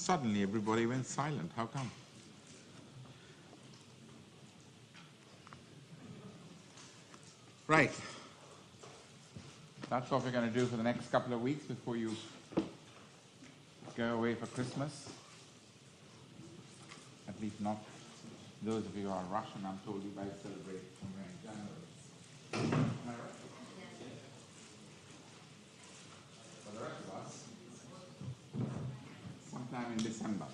Suddenly everybody went silent. How come? Right. That's what we're going to do for the next couple of weeks before you go away for Christmas. At least not those of you who are Russian. I'm told you guys celebrate somewhere in January. Am I right? For the rest of us, sometime in December.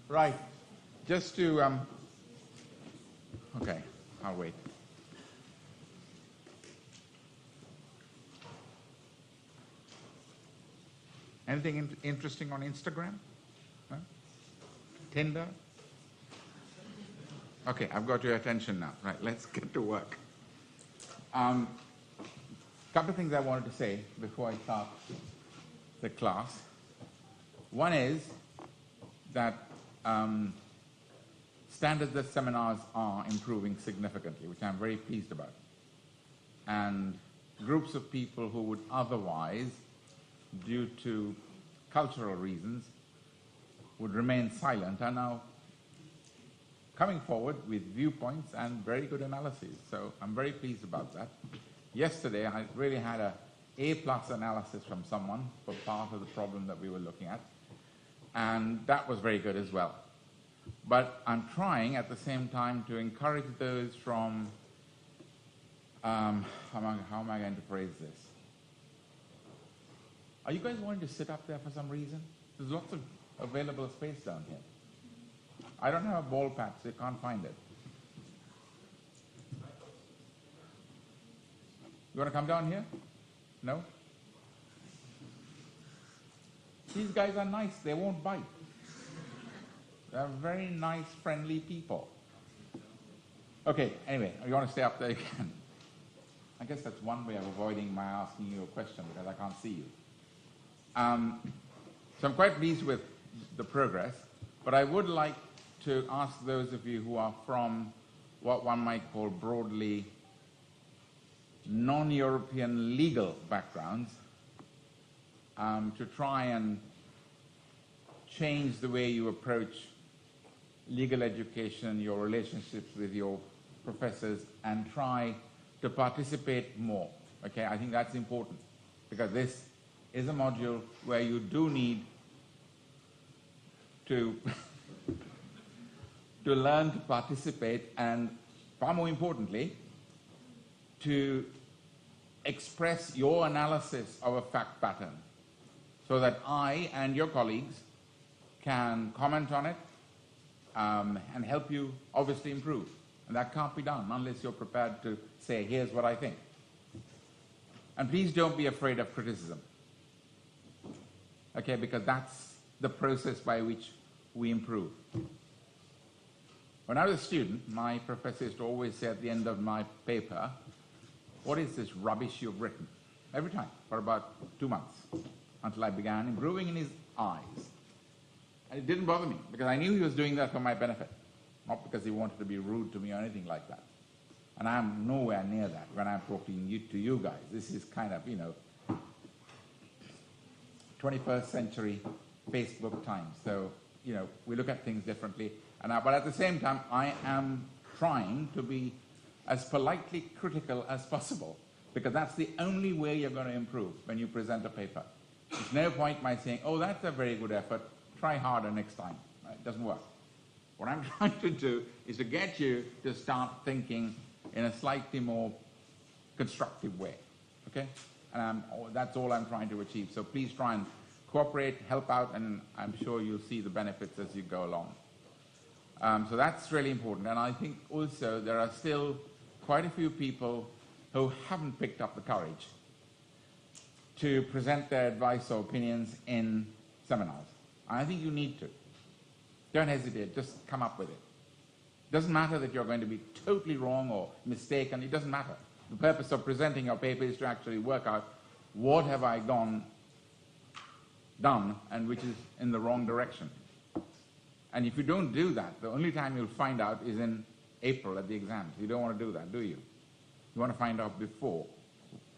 Right. Just to, okay, I'll wait. Anything interesting on Instagram? Huh? Tinder? Okay, I've got your attention now. Right, let's get to work. Couple of things I wanted to say before I start the class. One is that standardized seminars are improving significantly, which I'm very pleased about. And groups of people who would otherwise, due to cultural reasons, would remain silent are now coming forward with viewpoints and very good analyses. So I'm very pleased about that. Yesterday, I really had a A+ analysis from someone for part of the problem that we were looking at, and that was very good as well. But I'm trying at the same time to encourage those from, how am I going to phrase this? Are you guys wanting to sit up there for some reason? There's lots of available space down here. I don't have a ball patch, so you can't find it. You want to come down here? No? These guys are nice, they won't bite. They're very nice, friendly people. Okay, anyway, you want to stay up there, you can. I guess that's one way of avoiding my asking you a question, because I can't see you. So I'm quite pleased with the progress, but I would like to ask those of you who are from what one might call broadly non-European legal backgrounds to try and change the way you approach legal education, your relationships with your professors, and try to participate more. Okay, I think that's important, because this is a module where you do need to to learn to participate, and far more importantly, to express your analysis of a fact pattern so that I and your colleagues can comment on it and help you obviously improve. And that can't be done unless you're prepared to say, here's what I think. And please don't be afraid of criticism. Okay, because that's the process by which we improve. When I was a student, my professor used to always say at the end of my paper, what is this rubbish you've written? Every time, for about 2 months, until I began improving in his eyes. And it didn't bother me, because I knew he was doing that for my benefit, not because he wanted to be rude to me or anything like that. And I'm nowhere near that when I'm talking to you guys. This is kind of, 21st century Facebook times. So, we look at things differently. But at the same time, I am trying to be as politely critical as possible, because that's the only way you're going to improve when you present a paper. There's no point my saying, oh, that's a very good effort, try harder next time. It doesn't work. What I'm trying to do is to get you to start thinking in a slightly more constructive way, okay? And that's all I'm trying to achieve. So please try and cooperate, help out, and I'm sure you'll see the benefits as you go along. So that's really important. And I think also there are still quite a few people who haven't picked up the courage to present their advice or opinions in seminars. I think you need to. Don't hesitate, just come up with it. Doesn't matter that you're going to be totally wrong or mistaken, it doesn't matter. The purpose of presenting your paper is to actually work out what have I done and which is in the wrong direction. And if you don't do that, the only time you'll find out is in April at the exams. You don't want to do that, do you? You want to find out before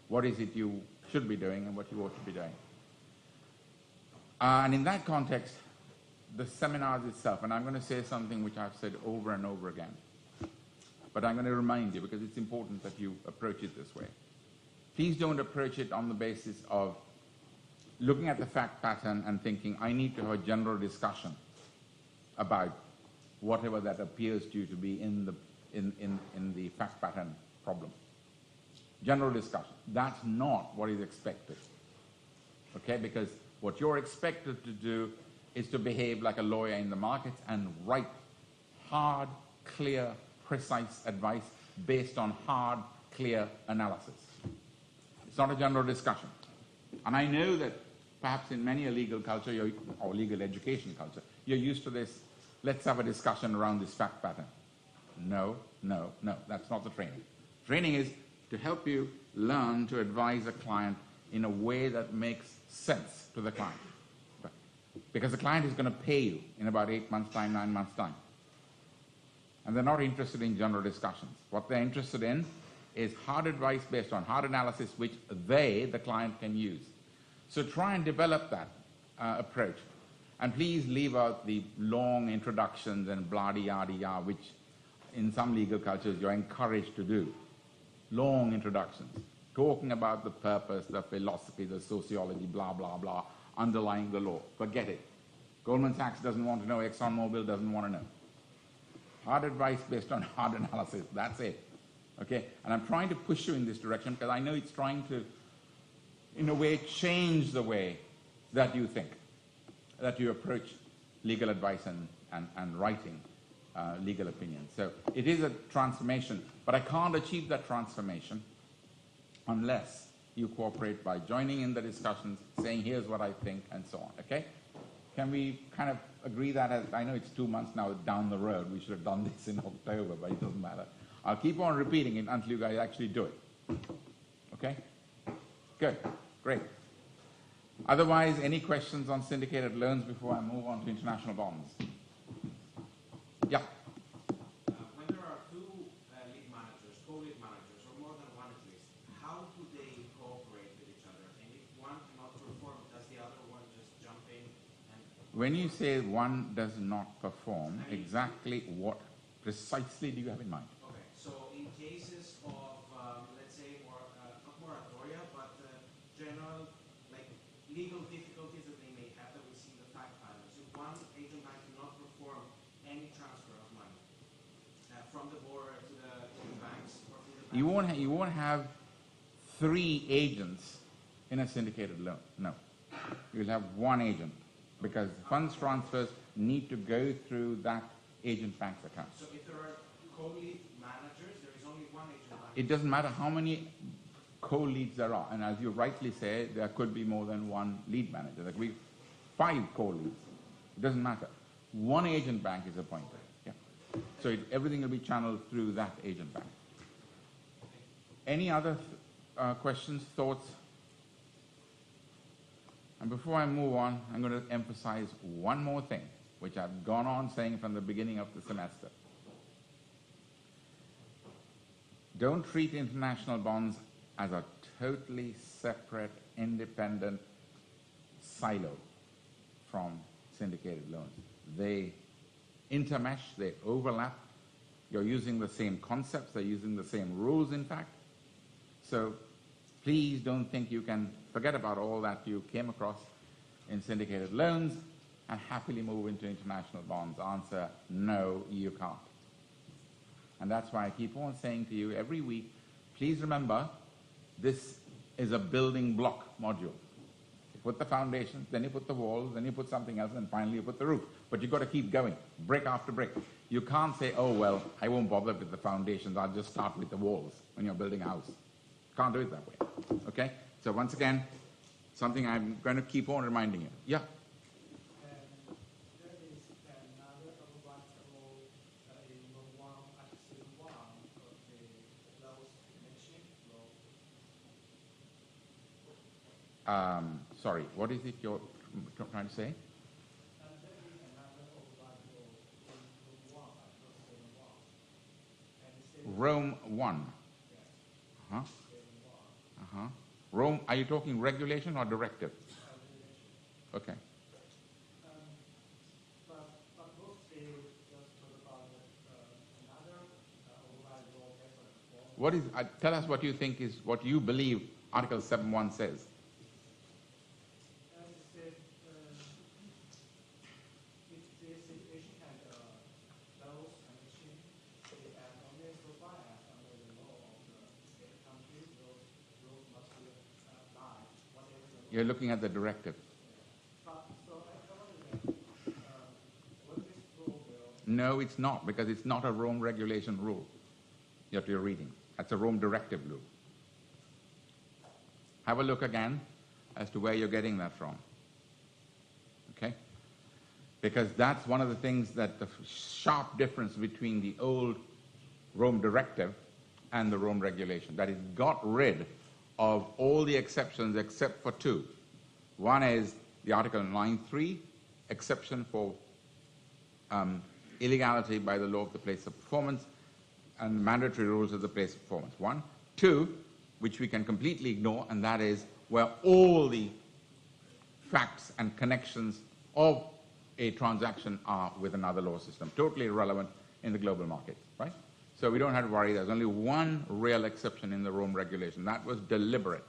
what is it you should be doing and what you ought to be doing. And in that context, the seminars itself, and I'm going to say something which I've said over and over again, but I'm going to remind you because it's important that you approach it this way. Please don't approach it on the basis of looking at the fact pattern and thinking, I need to have a general discussion about whatever that appears to you to be in the fact pattern problem. General discussion. That's not what is expected. Okay? Because what you're expected to do is to behave like a lawyer in the markets and write hard, clear, precise advice based on hard, clear analysis. It's not a general discussion. And I know that perhaps in many a legal culture, or legal education culture, you're used to this, let's have a discussion around this fact pattern. No, no, no, that's not the training. Training is to help you learn to advise a client in a way that makes sense to the client. Because the client is going to pay you in about 8 months' time, 9 months' time. And they're not interested in general discussions. What they're interested in is hard advice based on hard analysis, which they, the client, can use. So try and develop that approach. And please leave out the long introductions and blah-de-yah-de-yah, which in some legal cultures you're encouraged to do. Long introductions, talking about the purpose, the philosophy, the sociology, blah, blah, blah, underlying the law. Forget it. Goldman Sachs doesn't want to know, ExxonMobil doesn't want to know. Hard advice based on hard analysis, that's it. Okay? And I'm trying to push you in this direction because I know it's trying to, in a way, change the way that you think, that you approach legal advice and writing legal opinions. So it is a transformation, but I can't achieve that transformation unless you cooperate by joining in the discussions, saying here's what I think, and so on. Okay? Can we kind of agree that, as I know it's 2 months now down the road, we should have done this in October, but it doesn't matter. I'll keep on repeating it until you guys actually do it. Okay? Good. Great. Otherwise, any questions on syndicated loans before I move on to international bonds? Yeah. When there are two lead managers, co-lead managers, or more than one at least, how do they cooperate with each other? And if one cannot perform, does the other one just jump in? And When you say one does not perform, exactly what precisely do you have in mind? okay, so in cases of, let's say, not moratoria, but general, like legal difficulties that they may have that we see in the fact patterns. If one agent bank cannot perform any transfer of money from the borrower to the banks, or from the banks, You won't have 3 agents in a syndicated loan. No. You'll have 1 agent because funds transfers need to go through that agent bank's account. So if there are co-lead managers, there is only one agent bank. It doesn't matter how many co-leads there are. And as you rightly say, there could be more than 1 lead manager. There could be 5 co-leads. It doesn't matter. 1 agent bank is appointed. Yeah. So everything will be channeled through that agent bank. Any other questions, thoughts? And before I move on, I'm going to emphasize one more thing, which I've gone on saying from the beginning of the semester. Don't treat international bonds as a totally separate, independent silo from syndicated loans. They intermesh, they overlap. You're using the same concepts, they're using the same rules, in fact. So please don't think you can forget about all that you came across in syndicated loans and happily move into international bonds. Answer, no, you can't. And that's why I keep on saying to you every week, please remember, this is a building block module. You put the foundations, then you put the walls, then you put something else, and finally you put the roof. But you've got to keep going, brick after brick. You can't say, oh, well, I won't bother with the foundations, I'll just start with the walls when you're building a house. Can't do it that way, okay? So once again, something I'm going to keep on reminding you. Yeah? There is another obligatory one action one of the laws mentioned law. Sorry, what is it you're trying to say? And there is another obligatory one across one. Rome 1. Uh-huh. Rome, are you talking regulation or directive? Okay. What is, tell us what you think is, what you believe Article 7.1 says. As I said, if the situation had those conditions, as long as provided under the law of the state country, those rules must be applied, whatever the law. You're looking at the directive. But, so I wonder, what this rule will, No, it's not, because it's not a Rome regulation rule that you're reading. That's a Rome directive rule. Have a look again as to where you're getting that from. Okay? Because that's one of the things that the sharp difference between the old Rome directive and the Rome regulation, that it got rid of all the exceptions except for two. One is the Article 9.3 exception for illegality by the law of the place of performance and mandatory rules of the place of performance. One. Two, which we can completely ignore, and that is where all the facts and connections of a transaction are with another law system, totally irrelevant in the global market, right? So we don't have to worry. There's only one real exception in the Rome regulation. That was deliberate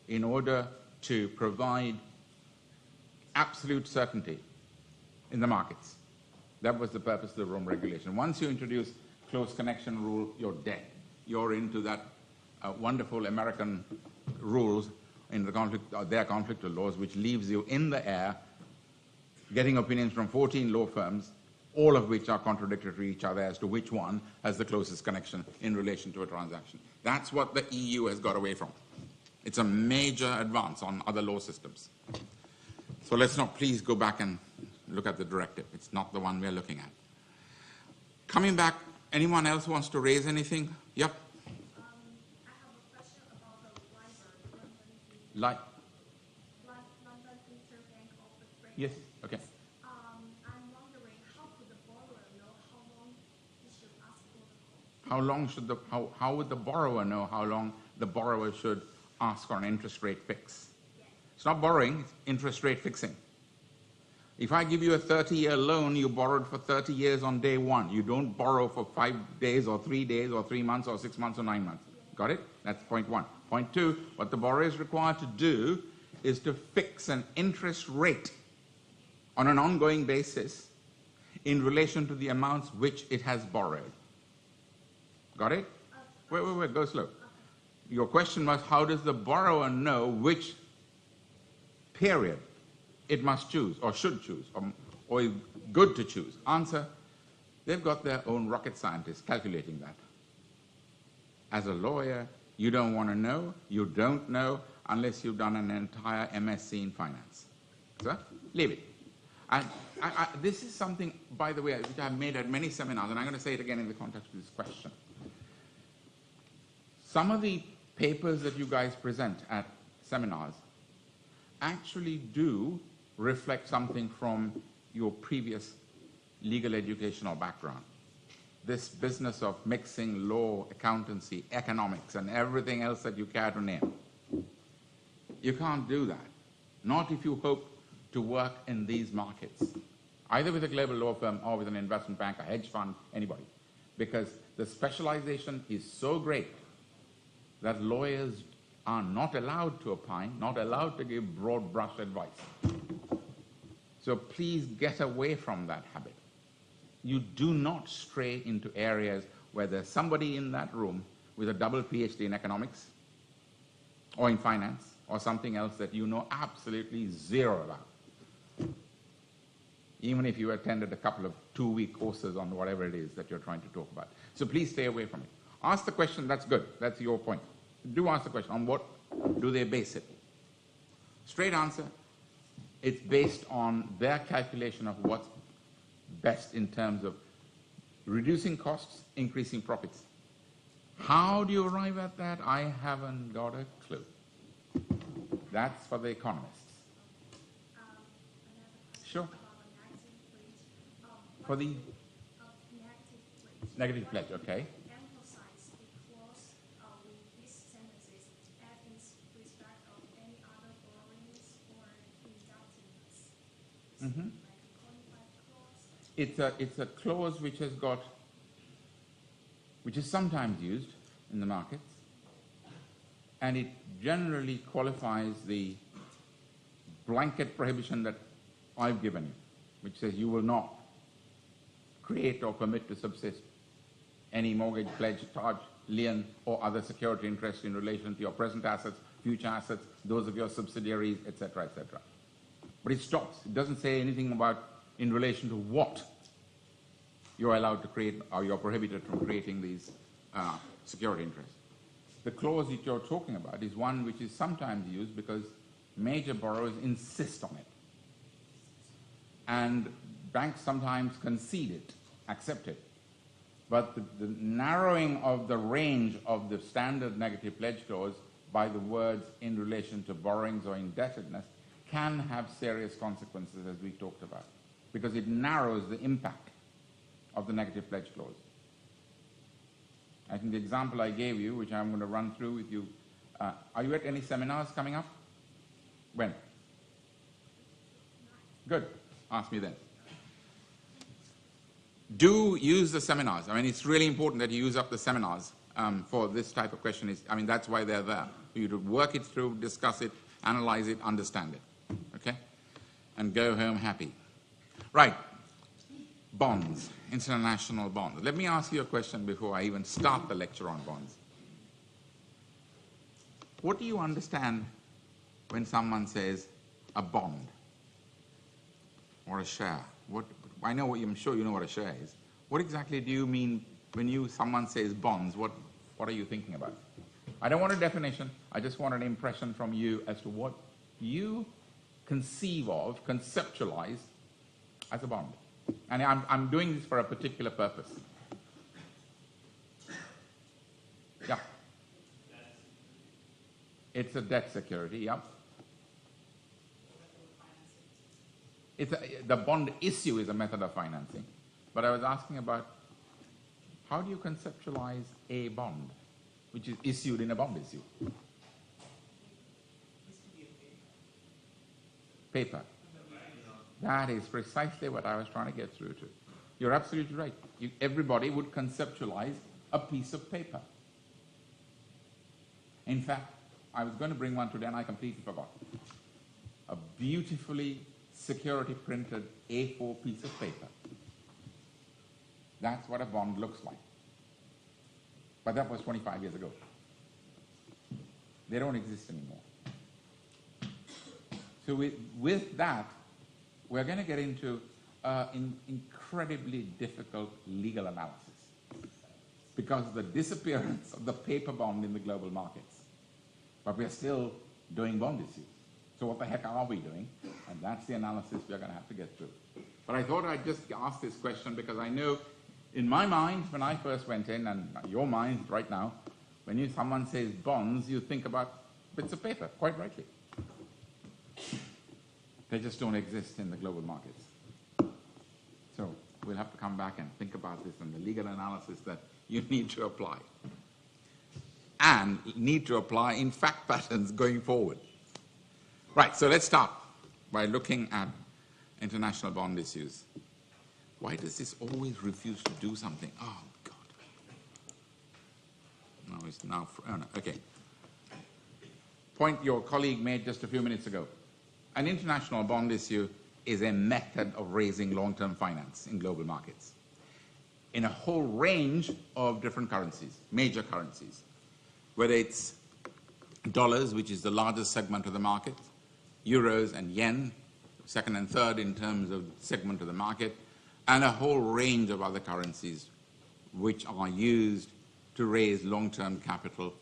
in order to provide absolute certainty in the markets. That was the purpose of the Rome regulation. Once you introduce close connection rule, you're dead. You're into that wonderful American rules in the conflict, their conflict of laws, which leaves you in the air, getting opinions from 14 law firms, all of which are contradictory to each other as to which one has the closest connection in relation to a transaction. That's what the EU has got away from. It's a major advance on other law systems. So let's not please go back and look at the directive. It's not the one we're looking at. Coming back, anyone else wants to raise anything? Yep. I have a question about the LIBOR, Like, London Interbank Offered Rate. yes, okay. I'm wondering, how could the borrower know how long he should ask for the loan? How long should how would the borrower know how long the borrower should ask for an interest rate fix? It's not borrowing, it's interest rate fixing. If I give you a 30-year loan, you borrowed for 30 years on day one. You don't borrow for 5 days or 3 days or 3 months or 6 months or 9 months. Got it? That's point one. Point two, what the borrower is required to do is to fix an interest rate on an ongoing basis in relation to the amounts which it has borrowed. Got it? Wait, go slow. Your question was, how does the borrower know which period it must choose or should choose or is good to choose? Answer, they've got their own rocket scientists calculating that. As a lawyer, you don't want to know, you don't know unless you've done an entire MSc in finance. So, leave it. And this is something, by the way, which I've made at many seminars, and I'm going to say it again in the context of this question. Some of the papers that you guys present at seminars actually do reflect something from your previous legal educational background. This business of mixing law, accountancy, economics, and everything else that you care to name. You can't do that. Not if you hope to work in these markets, either with a global law firm or with an investment bank, a hedge fund, anybody. Because the specialization is so great that lawyers are not allowed to opine, not allowed to give broad brush advice. So please get away from that habit. You do not stray into areas where there's somebody in that room with a double PhD in economics or in finance or something else that you know absolutely zero about. Even if you attended a couple of 2-week courses on whatever it is that you're trying to talk about. So please stay away from it. Ask the question, that's good, that's your point. Do ask the question, on what do they base it? Straight answer, it's based on their calculation of what's best in terms of reducing costs, increasing profits. How do you arrive at that? I haven't got a clue. That's for the economists. Sure. For the negative pledge, okay. Emphasize because with these sentences, as in respect of any other borrowings or indebtedness. Mm-hmm. Like a qualified clause. It's a clause which has got, which is sometimes used, in the markets, and it generally qualifies the blanket prohibition that I've given you, which says you will not create or permit to subsist any mortgage, pledge, charge, lien, or other security interest in relation to your present assets, future assets, those of your subsidiaries, etc., etc. But it stops. It doesn't say anything about in relation to what you're allowed to create or you're prohibited from creating these security interests. The clause that you're talking about is one which is sometimes used because major borrowers insist on it. And banks sometimes concede it, accept it. But the narrowing of the range of the standard negative pledge clause by the words in relation to borrowings or indebtedness can have serious consequences, as we talked about, because it narrows the impact of the negative pledge clause. I think the example I gave you, which I'm going to run through with you, are you at any seminars coming up? When? Good. Ask me then. Do use the seminars. I mean, it's really important that you use up the seminars for this type of question. I mean, that's why they're there, for you to work it through, discuss it, analyze it, understand it, okay? And go home happy. Right. Bonds, international bonds. Let me ask you a question before I even start the lecture on bonds. What do you understand when someone says a bond or a share? I know I'm sure you know what a share is. What exactly do you mean when someone says bonds? What are you thinking about? I don't want a definition. I just want an impression from you as to what you conceive of, conceptualize as a bond. And I'm doing this for a particular purpose. Yeah. It's a debt security, yeah. The bond issue is a method of financing. But I was asking about how do you conceptualize a bond, which is issued in a bond issue? Paper. That is precisely what I was trying to get through to. You're absolutely right. Everybody would conceptualize a piece of paper. In fact, I was going to bring one today and I completely forgot. A beautifully security printed A4 piece of paper. That's what a bond looks like. But that was 25 years ago. They don't exist anymore. So with that, we're going to get into incredibly difficult legal analysis because of the disappearance of the paper bond in the global markets. But we're still doing bond issues. So what the heck are we doing? And that's the analysis we're going to have to get through. But I thought I'd just ask this question because I know in my mind, when I first went in, and your mind right now, when someone says bonds, you think about bits of paper, quite rightly. They just don't exist in the global markets. So we'll have to come back and think about this and the legal analysis that you need to apply. And need to apply in fact patterns going forward. Right, so let's start by looking at international bond issues. Why does this always refuse to do something? Oh, God. No, it's now, oh no, okay. Point your colleague made just a few minutes ago. An international bond issue is a method of raising long-term finance in global markets in a whole range of different currencies, major currencies, whether it's dollars, which is the largest segment of the market, euros and yen, second and third in terms of segment of the market, and a whole range of other currencies which are used to raise long-term capital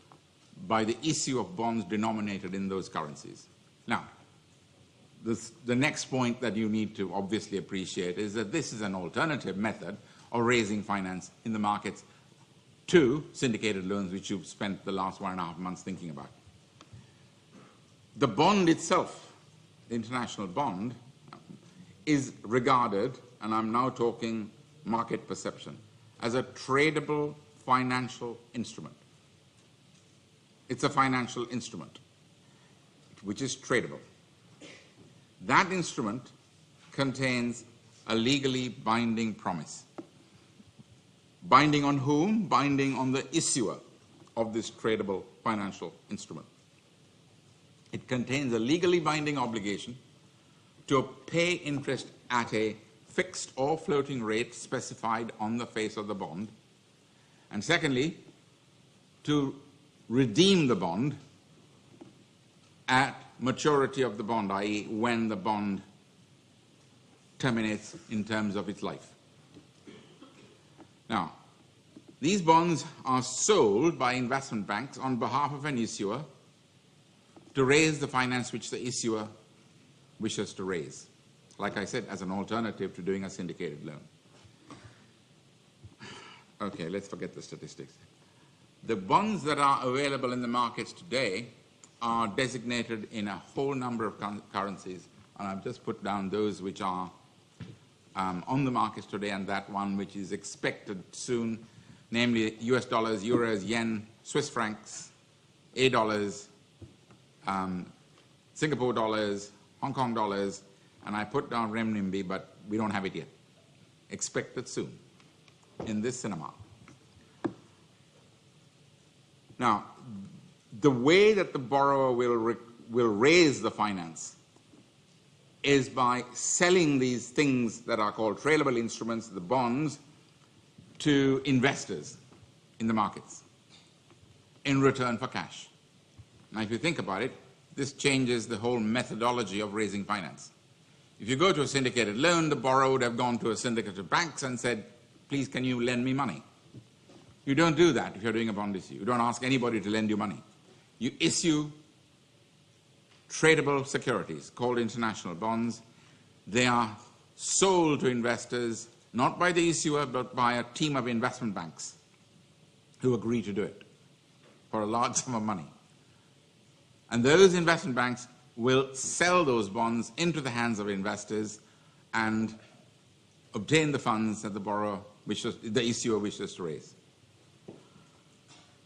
by the issue of bonds denominated in those currencies. Now, the next point that you need to obviously appreciate is that this is an alternative method of raising finance in the markets to syndicated loans, which you've spent the last 1.5 months thinking about. The bond itself, the international bond, is regarded, and I'm now talking market perception, as a tradable financial instrument. It's a financial instrument, which is tradable. That instrument contains a legally binding promise. Binding on whom? Binding on the issuer of this tradable financial instrument. It contains a legally binding obligation to pay interest at a fixed or floating rate specified on the face of the bond, and secondly, to redeem the bond at maturity of the bond, i.e. when the bond terminates in terms of its life. Now, these bonds are sold by investment banks on behalf of an issuer to raise the finance which the issuer wishes to raise, like I said, as an alternative to doing a syndicated loan. Okay, let's forget the statistics. The bonds that are available in the markets today are designated in a whole number of currencies, and I've just put down those which are on the markets today and that one which is expected soon, namely US dollars, euros, yen, Swiss francs, A dollars, Singapore dollars, Hong Kong dollars, and I put down renminbi, but we don't have it yet. Expected soon in this cinema. Now, the way that the borrower will raise the finance is by selling these things that are called tradable instruments, the bonds, to investors in the markets in return for cash. Now, if you think about it, this changes the whole methodology of raising finance. If you go to a syndicated loan, the borrower would have gone to a syndicate of banks and said, please, can you lend me money? You don't do that if you're doing a bond issue. You don't ask anybody to lend you money. You issue tradable securities called international bonds. They are sold to investors, not by the issuer, but by a team of investment banks who agree to do it for a large sum of money. And those investment banks will sell those bonds into the hands of investors and obtain the funds that the borrower wishes, the issuer wishes to raise.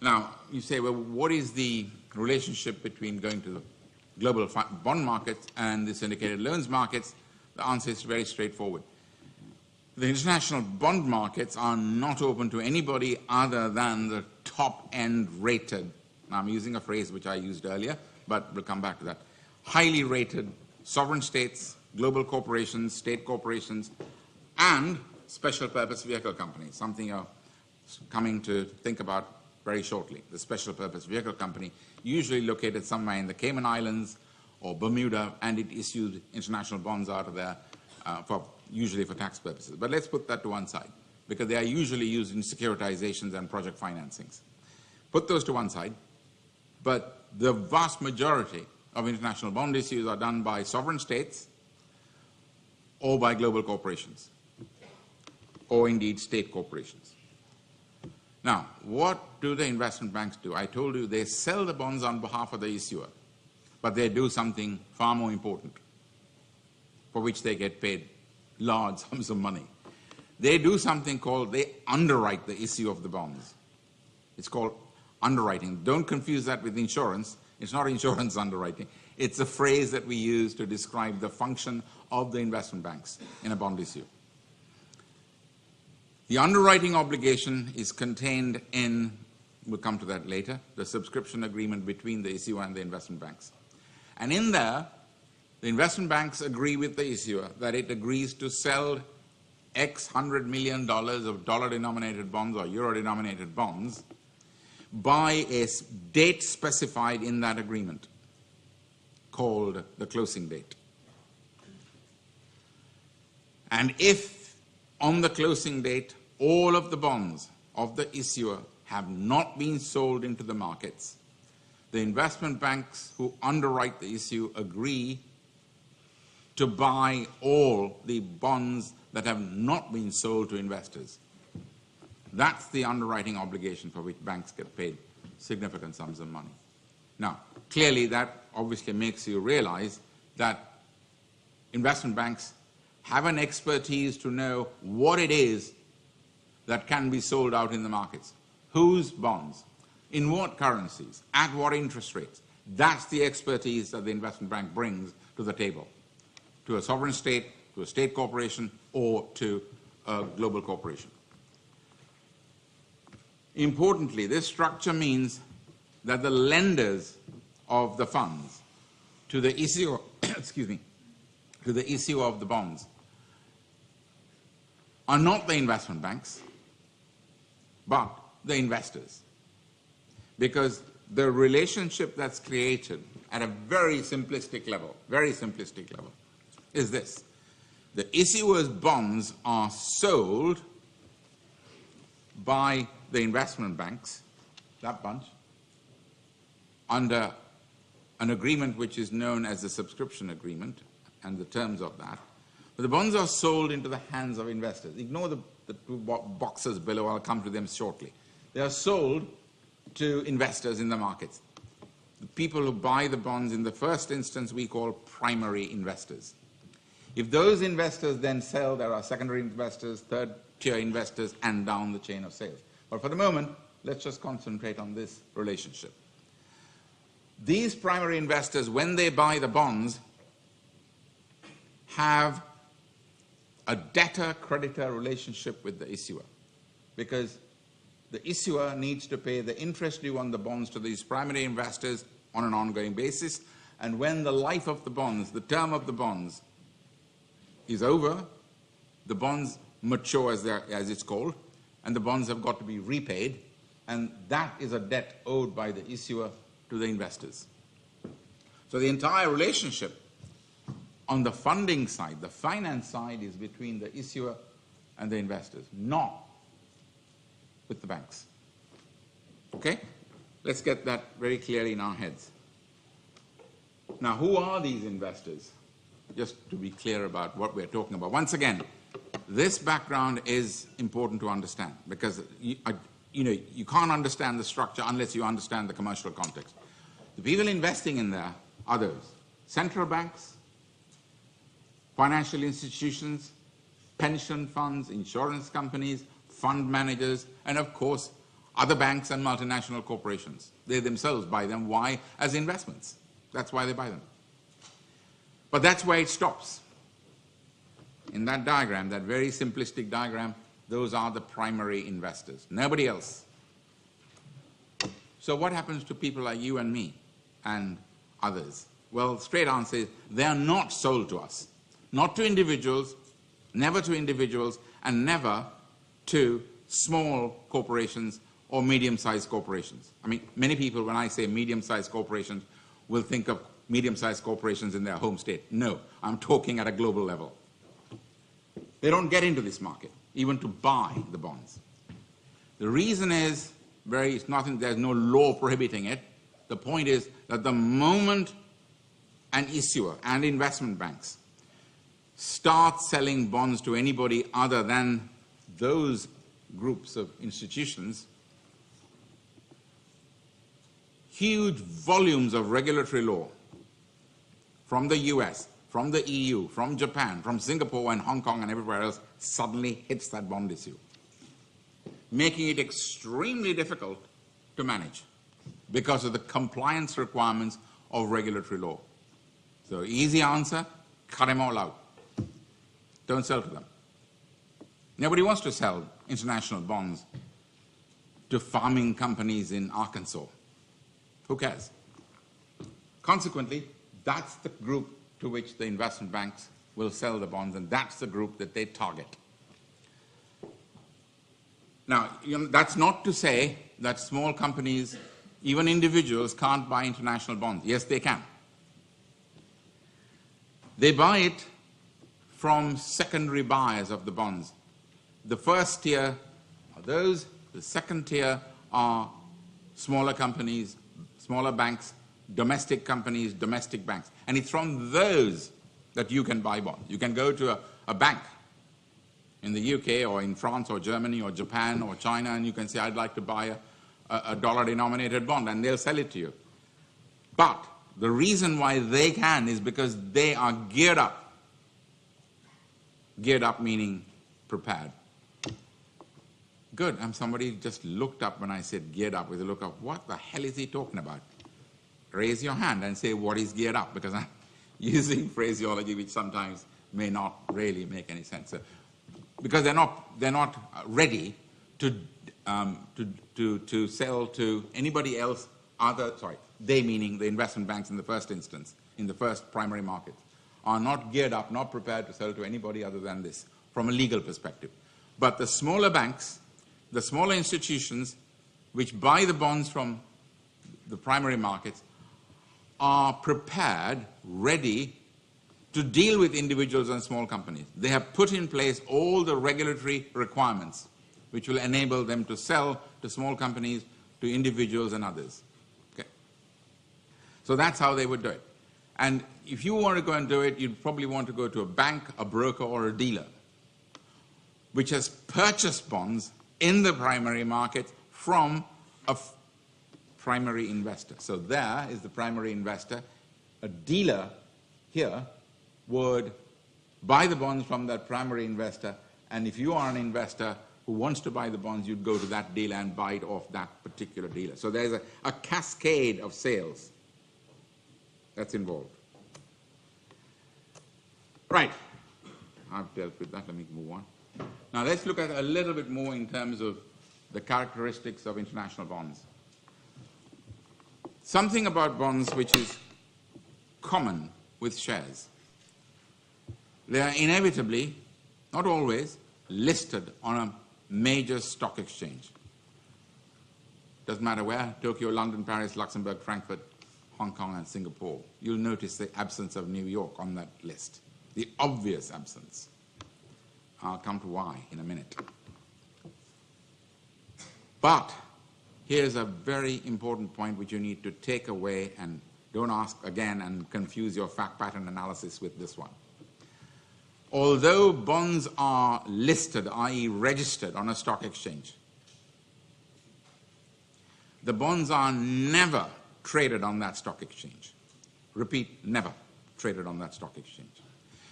Now, you say, well, what is the relationship between going to the global bond markets and the syndicated loans markets? The answer is very straightforward. The international bond markets are not open to anybody other than the top-end rated, now I'm using a phrase which I used earlier, but we'll come back to that, highly rated sovereign states, global corporations, state corporations, and special purpose vehicle companies, something you're coming to think about very shortly. The special purpose vehicle company, usually located somewhere in the Cayman Islands or Bermuda, and it issued international bonds out of there usually for tax purposes. But let's put that to one side, because they are usually used in securitizations and project financings. Put those to one side, but the vast majority of international bond issues are done by sovereign states or by global corporations, or indeed state corporations. Now, what do the investment banks do? I told you they sell the bonds on behalf of the issuer, but they do something far more important, for which they get paid large sums of money. They do something called, they underwrite the issue of the bonds. It's called underwriting. Don't confuse that with insurance. It's not insurance underwriting. It's a phrase that we use to describe the function of the investment banks in a bond issue. The underwriting obligation is contained in, we'll come to that later, the subscription agreement between the issuer and the investment banks. And in there, the investment banks agree with the issuer that it agrees to sell X $100 million of dollar-denominated bonds or euro-denominated bonds by a date specified in that agreement, called the closing date. And if on the closing date all of the bonds of the issuer have not been sold into the markets, the investment banks who underwrite the issue agree to buy all the bonds that have not been sold to investors. That's the underwriting obligation for which banks get paid significant sums of money. Now, clearly that obviously makes you realize that investment banks have an expertise to know what it is that can be sold out in the markets. Whose bonds? In what currencies? At what interest rates? That's the expertise that the investment bank brings to the table, to a sovereign state, to a state corporation, or to a global corporation. Importantly, this structure means that the lenders of the funds to the issuer, excuse me, to the issuer of the bonds are not the investment banks, but the investors. Because the relationship that's created at a very simplistic level, is this. The issuer's bonds are sold by the investment banks, that bunch, under an agreement which is known as the subscription agreement and the terms of that. But the bonds are sold into the hands of investors. Ignore the two boxes below, I'll come to them shortly. They are sold to investors in the markets. The people who buy the bonds in the first instance we call primary investors. If those investors then sell, there are secondary investors, third-tier investors, and down the chain of sales. But for the moment, let's just concentrate on this relationship. These primary investors, when they buy the bonds, have a debtor-creditor relationship with the issuer, because the issuer needs to pay the interest due on the bonds to these primary investors on an ongoing basis, and when the life of the bonds, the term of the bonds, is over, the bonds mature, as it's called, and the bonds have got to be repaid, and that is a debt owed by the issuer to the investors. So the entire relationship on the funding side, the finance side, is between the issuer and the investors, not with the banks. Okay? Let's get that very clearly in our heads. Now, who are these investors? Just to be clear about what we're talking about. Once again, this background is important to understand, because you can't understand the structure unless you understand the commercial context. The people investing in there are those: central banks, financial institutions, pension funds, insurance companies, fund managers, and of course, other banks and multinational corporations. They themselves buy them. Why? As investments. That's why they buy them. But that's where it stops. In that diagram, that very simplistic diagram, those are the primary investors, nobody else. So what happens to people like you and me and others? Well, straight answer is they are not sold to us. Not to individuals, never to individuals, and never to small corporations or medium-sized corporations. I mean, many people, when I say medium-sized corporations, will think of medium-sized corporations in their home state. No, I'm talking at a global level. They don't get into this market, even to buy the bonds. The reason is there's no law prohibiting it. The point is that the moment an issuer and investment banks start selling bonds to anybody other than those groups of institutions, huge volumes of regulatory law from the US, from the EU, from Japan, from Singapore and Hong Kong and everywhere else suddenly hits that bond issue, making it extremely difficult to manage because of the compliance requirements of regulatory law. So easy answer, cut them all out. Don't sell to them. Nobody wants to sell international bonds to farming companies in Arkansas. Who cares? Consequently, that's the group to which the investment banks will sell the bonds, and that's the group that they target. Now, that's not to say that small companies, even individuals, can't buy international bonds. Yes, they can. They buy it from secondary buyers of the bonds. The first tier are those, the second tier are smaller companies, smaller banks, domestic companies, domestic banks. And it's from those that you can buy bonds. You can go to a bank in the UK or in France or Germany or Japan or China, and you can say, I'd like to buy a dollar-denominated bond, and they'll sell it to you. But the reason why they can is because they are geared up. Geared up meaning prepared. Good, somebody just looked up when I said geared up with a look of, what the hell is he talking about? Raise your hand and say, what is geared up? Because I'm using phraseology which sometimes may not really make any sense. Because they're not ready to to sell to anybody else they meaning the investment banks in the first instance, in the first primary market, are not geared up, not prepared to sell to anybody other than this from a legal perspective. But the smaller banks, the smaller institutions which buy the bonds from the primary markets are prepared, ready to deal with individuals and small companies. They have put in place all the regulatory requirements which will enable them to sell to small companies, to individuals and others. Okay. So that's how they would do it. And if you want to go and do it, you'd probably want to go to a bank, a broker, or a dealer which has purchased bonds in the primary market from a primary investor. So there is the primary investor. A dealer here would buy the bonds from that primary investor, and if you are an investor who wants to buy the bonds, you'd go to that dealer and buy it off that particular dealer. So there's a cascade of sales that's involved. Right. I've dealt with that. Let me move on. Now let's look at a little bit more in terms of the characteristics of international bonds. Something about bonds which is common with shares. They are inevitably, not always, listed on a major stock exchange. Doesn't matter where, Tokyo, London, Paris, Luxembourg, Frankfurt, Hong Kong, and Singapore. You'll notice the absence of New York on that list. The obvious absence. I'll come to why in a minute. But here's a very important point which you need to take away, and don't ask again and confuse your fact pattern analysis with this one. Although bonds are listed, i.e. registered on a stock exchange, the bonds are never traded on that stock exchange. Repeat, never traded on that stock exchange.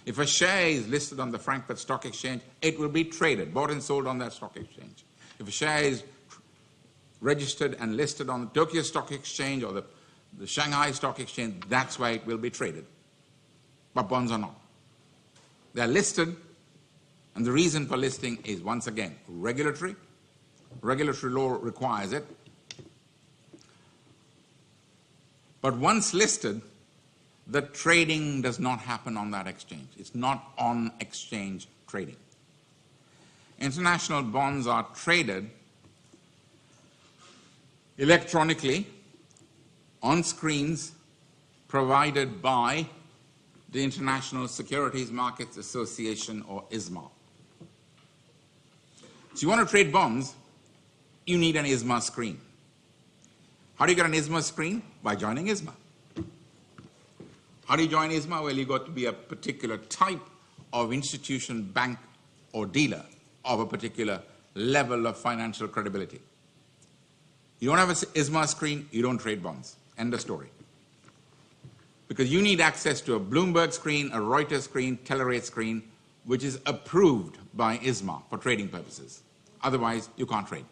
If a share is listed on the Frankfurt Stock Exchange, it will be traded, bought and sold on that stock exchange. If a share is registered and listed on the Tokyo Stock Exchange or the Shanghai Stock Exchange, that's where it will be traded. But bonds are not. They're listed, and the reason for listing is, once again, regulatory. Regulatory law requires it. But once listed, the trading does not happen on that exchange. It's not on-exchange trading. International bonds are traded electronically on screens provided by the International Securities Markets Association, or ISMA. So you want to trade bonds, you need an ISMA screen. How do you get an ISMA screen? By joining ISMA. How do you join ISMA? Well, you got to be a particular type of institution, bank, or dealer of a particular level of financial credibility. You don't have an ISMA screen, you don't trade bonds. End of story. Because you need access to a Bloomberg screen, a Reuters screen, Telerate screen, which is approved by ISMA for trading purposes. Otherwise, you can't trade.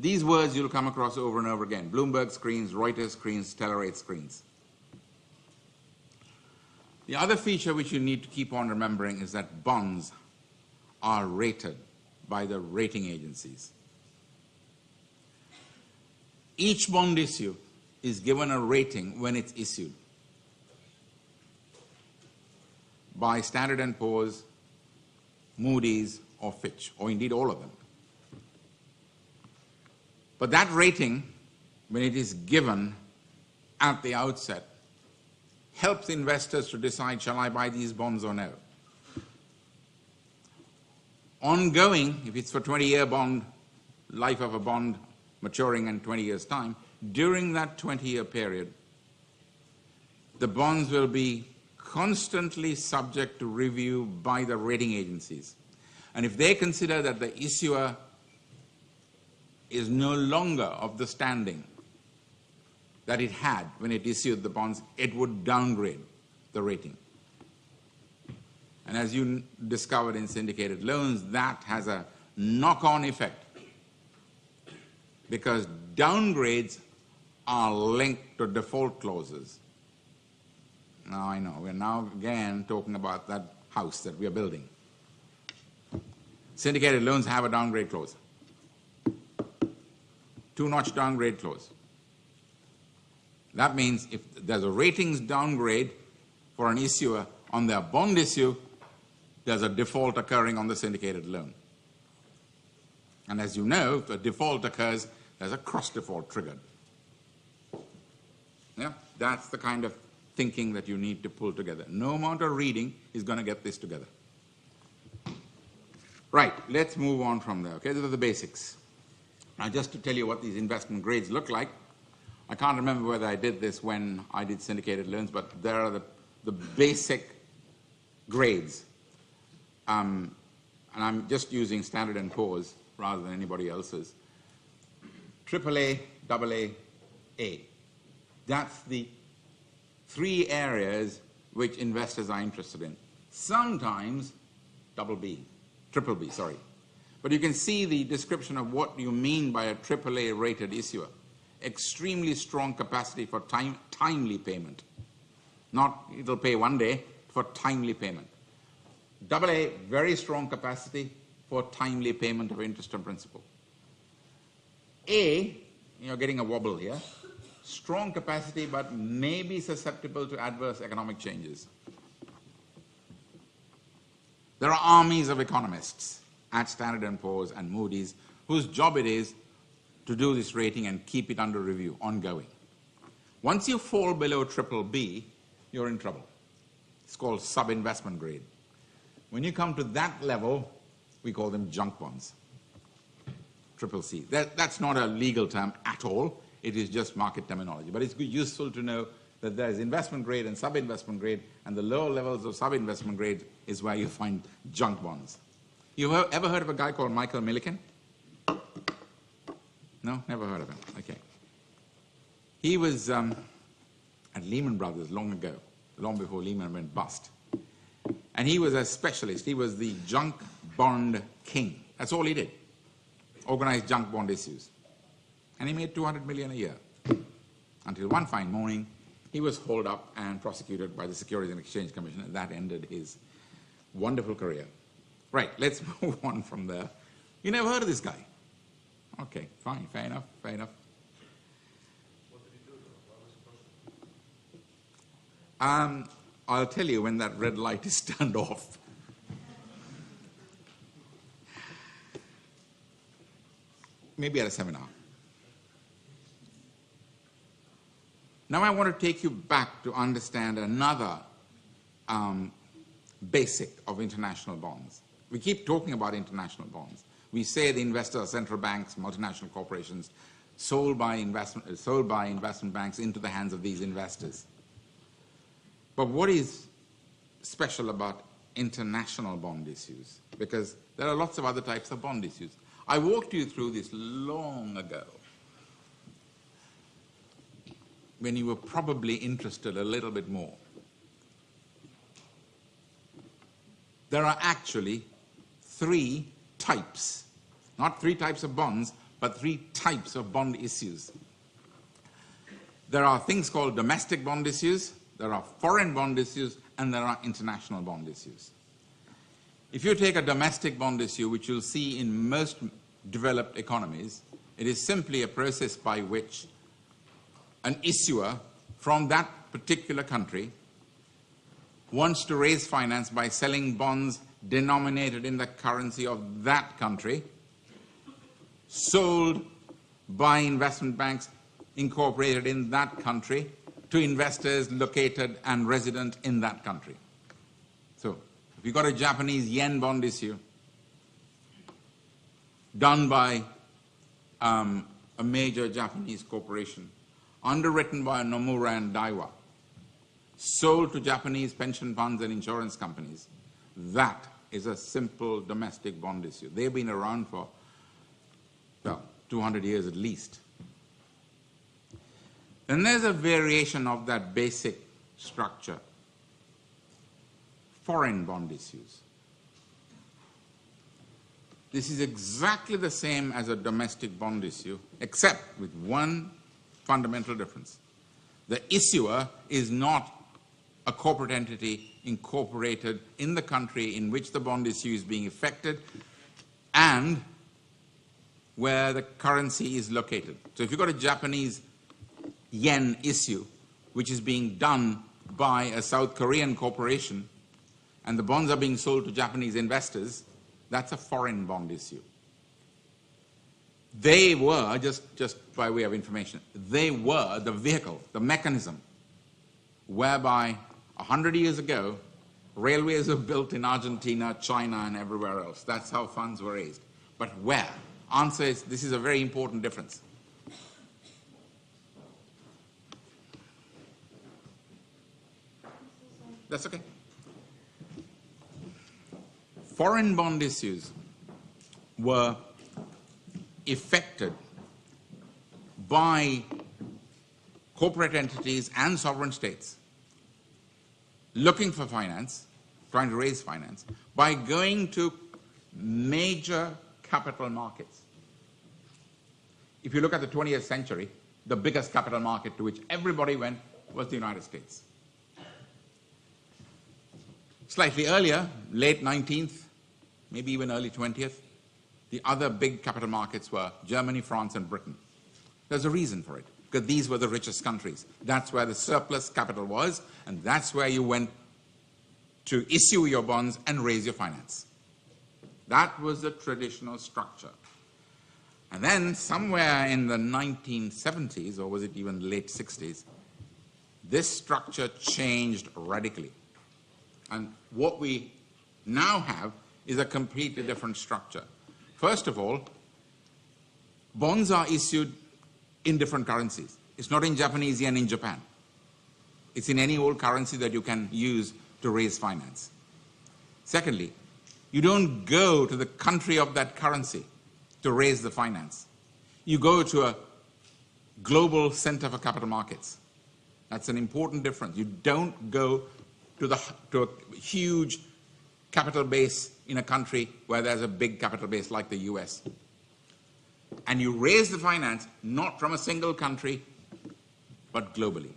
These words you'll come across over and over again. Bloomberg screens, Reuters screens, Telerate screens. The other feature which you need to keep on remembering is that bonds are rated by the rating agencies. Each bond issue is given a rating when it's issued by Standard & Poor's, Moody's, or Fitch, or indeed all of them. But that rating, when it is given at the outset, helps investors to decide, shall I buy these bonds or no? Ongoing, if it's for 20-year bond, life of a bond maturing in 20 years' time, during that 20-year period, the bonds will be constantly subject to review by the rating agencies. And if they consider that the issuer is no longer of the standing that it had when it issued the bonds, it would downgrade the rating. And as you discovered in syndicated loans, that has a knock-on effect, because downgrades are linked to default clauses. Now I know, we're now again talking about that house that we are building. Syndicated loans have a downgrade clause. Two-notch downgrade clause. That means if there's a ratings downgrade for an issuer on their bond issue, there's a default occurring on the syndicated loan. And as you know, if a default occurs, there's a cross-default triggered. Yeah, that's the kind of thinking that you need to pull together. No amount of reading is going to get this together. Right, let's move on from there. Okay, those are the basics. Now, just to tell you what these investment grades look like, I can't remember whether I did this when I did syndicated loans, but there are the basic grades. And I'm just using Standard & Poor's rather than anybody else's. AAA, AA, A. That's the three areas which investors are interested in. Sometimes triple B, sorry. But you can see the description of what you mean by a AAA rated issuer. Extremely strong capacity for timely payment. Not it'll pay one day, for timely payment. AA, very strong capacity for timely payment of interest and principal. A, you're getting a wobble here. Strong capacity, but may be susceptible to adverse economic changes. There are armies of economists at Standard & Poor's and Moody's whose job it is to do this rating and keep it under review, ongoing. Once you fall below BBB, you're in trouble. It's called sub-investment grade. When you come to that level, we call them junk bonds. CCC. That's not a legal term at all. It is just market terminology. But it's useful to know that there is investment grade and sub-investment grade, and the lower levels of sub-investment grade is where you find junk bonds. You ever heard of a guy called Michael Milliken? No? Never heard of him. Okay. He was at Lehman Brothers long ago, long before Lehman went bust. And he was a specialist. He was the junk bond king. That's all he did. Organized junk bond issues. And he made $200 million a year. Until one fine morning, he was hauled up and prosecuted by the Securities and Exchange Commission, and that ended his wonderful career. Right, let's move on from there. You never heard of this guy? Okay, fine, fair enough, fair enough. What did he do though? What was the question? I'll tell you when that red light is turned off. Maybe at a seminar. Now I want to take you back to understand another basic of international bonds. We keep talking about international bonds. We say the investors, central banks, multinational corporations, sold by investment banks into the hands of these investors. But what is special about international bond issues? Because there are lots of other types of bond issues. I walked you through this long ago, when you were probably interested a little bit more. There are actually three types, not three types of bonds, but three types of bond issues. There are things called domestic bond issues, there are foreign bond issues, and there are international bond issues. If you take a domestic bond issue, which you'll see in most developed economies, it is simply a process by which an issuer from that particular country wants to raise finance by selling bonds denominated in the currency of that country, sold by investment banks incorporated in that country to investors located and resident in that country. So, if you've got a Japanese yen bond issue done by a major Japanese corporation, underwritten by Nomura and Daiwa, sold to Japanese pension funds and insurance companies, that is a simple domestic bond issue. They've been around for, well, 200 years at least. Then there's a variation of that basic structure. Foreign bond issues. This is exactly the same as a domestic bond issue, except with one fundamental difference. The issuer is not a corporate entity incorporated in the country in which the bond issue is being effected, and where the currency is located. So if you've got a Japanese yen issue, which is being done by a South Korean corporation, and the bonds are being sold to Japanese investors, that's a foreign bond issue. They were, just by way of information, they were the vehicle, the mechanism, whereby 100 years ago, railways were built in Argentina, China, and everywhere else. That's how funds were raised. But where? Answer is, this is a very important difference. That's okay. Foreign bond issues were effected by corporate entities and sovereign states looking for finance, trying to raise finance, by going to major capital markets. If you look at the 20th century, the biggest capital market to which everybody went was the United States. Slightly earlier, late 19th, maybe even early 20th, the other big capital markets were Germany, France, and Britain. There's a reason for it, because these were the richest countries. That's where the surplus capital was, and that's where you went to issue your bonds and raise your finance. That was the traditional structure. And then somewhere in the 1970s, or was it even late 60s, this structure changed radically. And what we now have is a completely different structure. First of all, bonds are issued in different currencies. It's not in Japanese yen in Japan. It's in any old currency that you can use to raise finance. Secondly, you don't go to the country of that currency to raise the finance. You go to a global center for capital markets. That's an important difference. You don't go to a huge capital base in a country where there's a big capital base like the US. And you raise the finance not from a single country, but globally.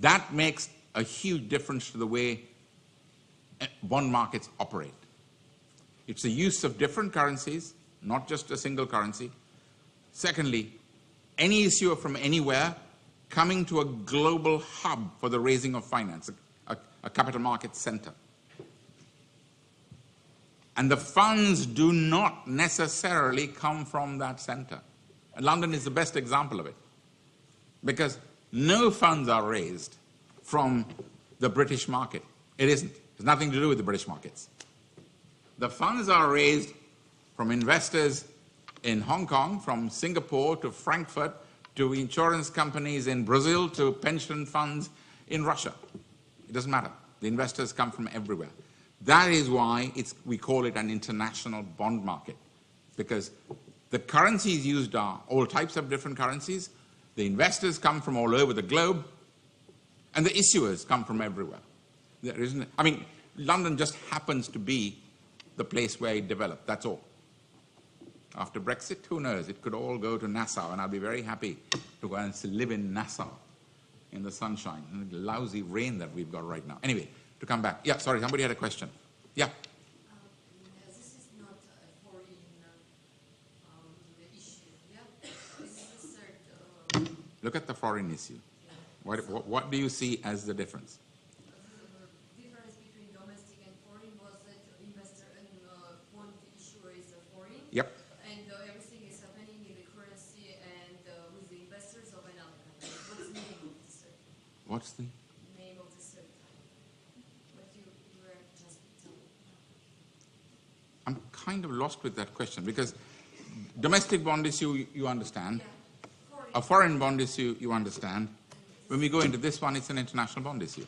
That makes a huge difference to the way bond markets operate. It's the use of different currencies, not just a single currency. Secondly, any issuer from anywhere coming to a global hub for the raising of finance, a capital market center. And the funds do not necessarily come from that center. And London is the best example of it, because no funds are raised from the British market. It isn't. It has nothing to do with the British markets. The funds are raised from investors in Hong Kong, from Singapore to Frankfurt, to insurance companies in Brazil, to pension funds in Russia. It doesn't matter. The investors come from everywhere. That is why we call it an international bond market, because the currencies used are all types of different currencies, the investors come from all over the globe, and the issuers come from everywhere. There isn't, I mean, London just happens to be the place where it developed, that's all. After Brexit, who knows? It could all go to Nassau, and I'll be very happy to go and live in Nassau in the sunshine and the lousy rain that we've got right now. Anyway, to come back. Yeah, sorry, somebody had a question. Yeah. This is not a foreign issue. Yeah, this is the third. Look at the foreign issue. Yeah. What do you see as the difference? The difference between domestic and foreign was that investor and bond issuer is a foreign. Yep. And everything is happening in the currency and with the investors of another country. What's the name of the third? What's the? Name of the third. What you were just telling. I'm kind of lost with that question, because domestic bond issue you understand. Yeah. Foreign. A foreign bond issue you understand. When we go into this one, it's an international bond issue.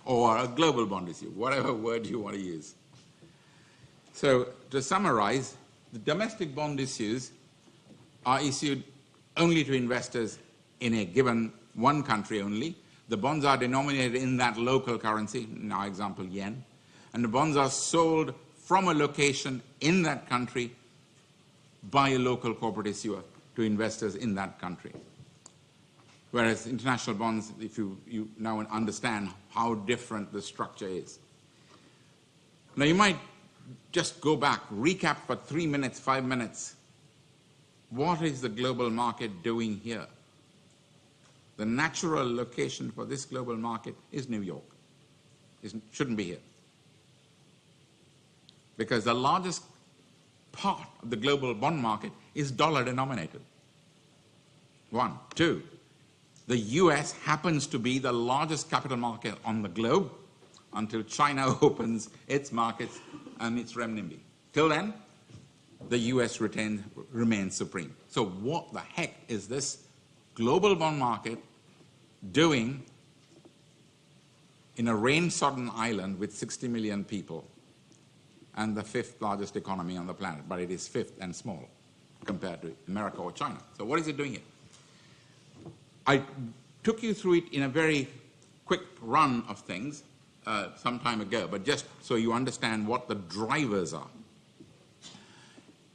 Or a global bond issue, whatever word you want to use. So, to summarize, the domestic bond issues are issued only to investors in a given one country only. The bonds are denominated in that local currency, in our example, yen. And the bonds are sold from a location in that country by a local corporate issuer to investors in that country. Whereas international bonds, if you now understand how different the structure is. Now you might just go back, recap for 3 minutes, 5 minutes. What is the global market doing here? The natural location for this global market is New York. It shouldn't be here. Because the largest part of the global bond market is dollar denominated. 1. 2, the US happens to be the largest capital market on the globe until China opens its markets and its renminbi. Till then, the US remains supreme. So what the heck is this global bond market doing in a rain-sodden island with 60 million people and the 5th largest economy on the planet? But it is 5th and small compared to America or China. So what is it doing here? I took you through it in a very quick run of things some time ago, but just so you understand what the drivers are.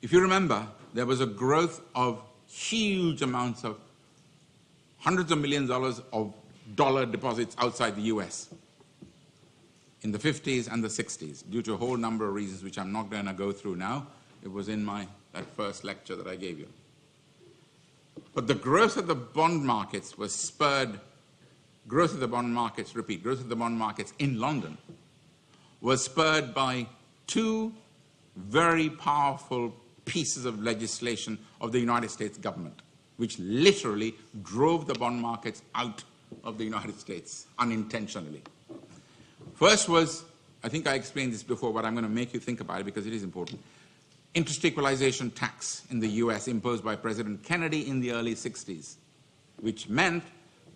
If you remember, there was a growth of huge amounts of hundreds of millions of dollars of dollar deposits outside the US in the 50s and the 60s due to a whole number of reasons which I'm not going to go through now. It was in that first lecture that I gave you. But the growth of the bond markets was spurred, growth of the bond markets in London was spurred by 2 very powerful pieces of legislation of the United States government, which literally drove the bond markets out of the United States unintentionally. First was, I think I explained this before, but I'm going to make you think about it because it is important. Interest equalization tax in the US imposed by President Kennedy in the early 60s, which meant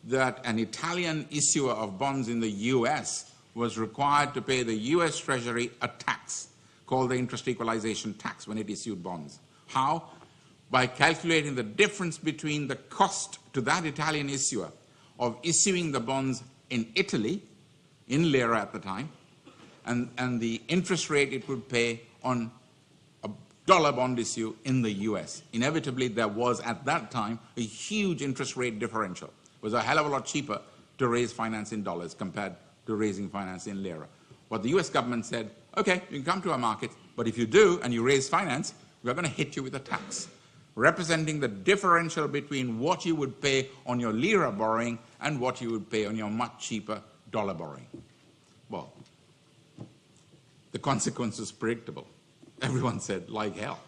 that an Italian issuer of bonds in the US was required to pay the US Treasury a tax called the interest equalization tax when it issued bonds. How? By calculating the difference between the cost to that Italian issuer of issuing the bonds in Italy, in lira at the time, and the interest rate it would pay on a dollar bond issue in the US. Inevitably, there was at that time a huge interest rate differential. It was a hell of a lot cheaper to raise finance in dollars compared to raising finance in lira. What the US government said, okay, you can come to our market, but if you do and you raise finance, we're going to hit you with a tax, representing the differential between what you would pay on your lira borrowing and what you would pay on your much cheaper dollar borrowing. Well, the consequence was predictable. Everyone said, like hell,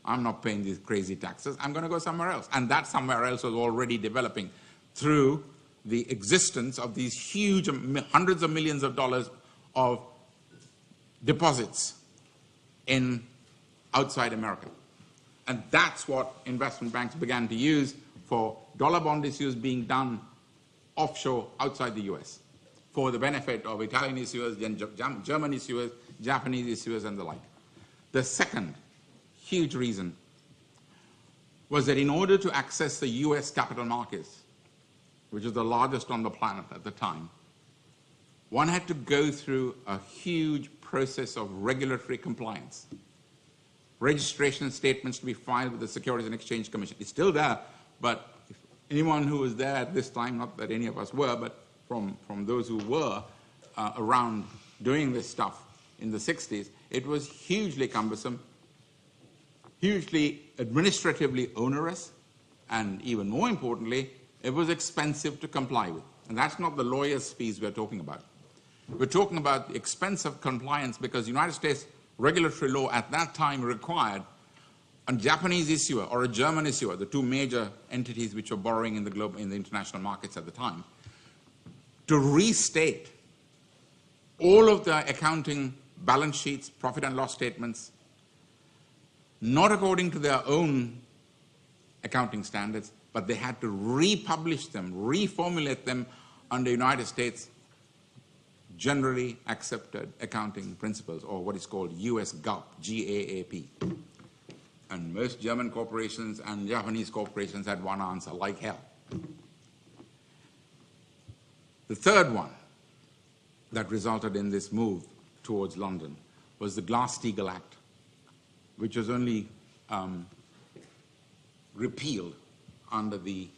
I'm not paying these crazy taxes, I'm going to go somewhere else. And that somewhere else was already developing through the existence of these huge hundreds of millions of dollars of deposits in outside America. And that's what investment banks began to use for dollar bond issues being done offshore outside the US for the benefit of Italian issuers, German issuers, Japanese issuers, and the like. The second huge reason was that in order to access the US capital markets, which is the largest on the planet at the time, one had to go through a huge process of regulatory compliance. Registration statements to be filed with the Securities and Exchange Commission. It's still there, but if anyone who was there at this time, not that any of us were, but from those who were around doing this stuff in the 60s, it was hugely cumbersome, hugely administratively onerous, and even more importantly, it was expensive to comply with. And that's not the lawyers' fees we're talking about. We're talking about the expense of compliance because the United States regulatory law at that time required a Japanese issuer or a German issuer, the 2 major entities which were borrowing in the international markets at the time, to restate all of the accounting balance sheets, profit and loss statements, not according to their own accounting standards, but they had to republish them, reformulate them under United States generally accepted accounting principles, or what is called US GAAP, GAAP. And most German corporations and Japanese corporations had one answer, like hell. The third one that resulted in this move towards London was the Glass-Steagall Act, which was only repealed under the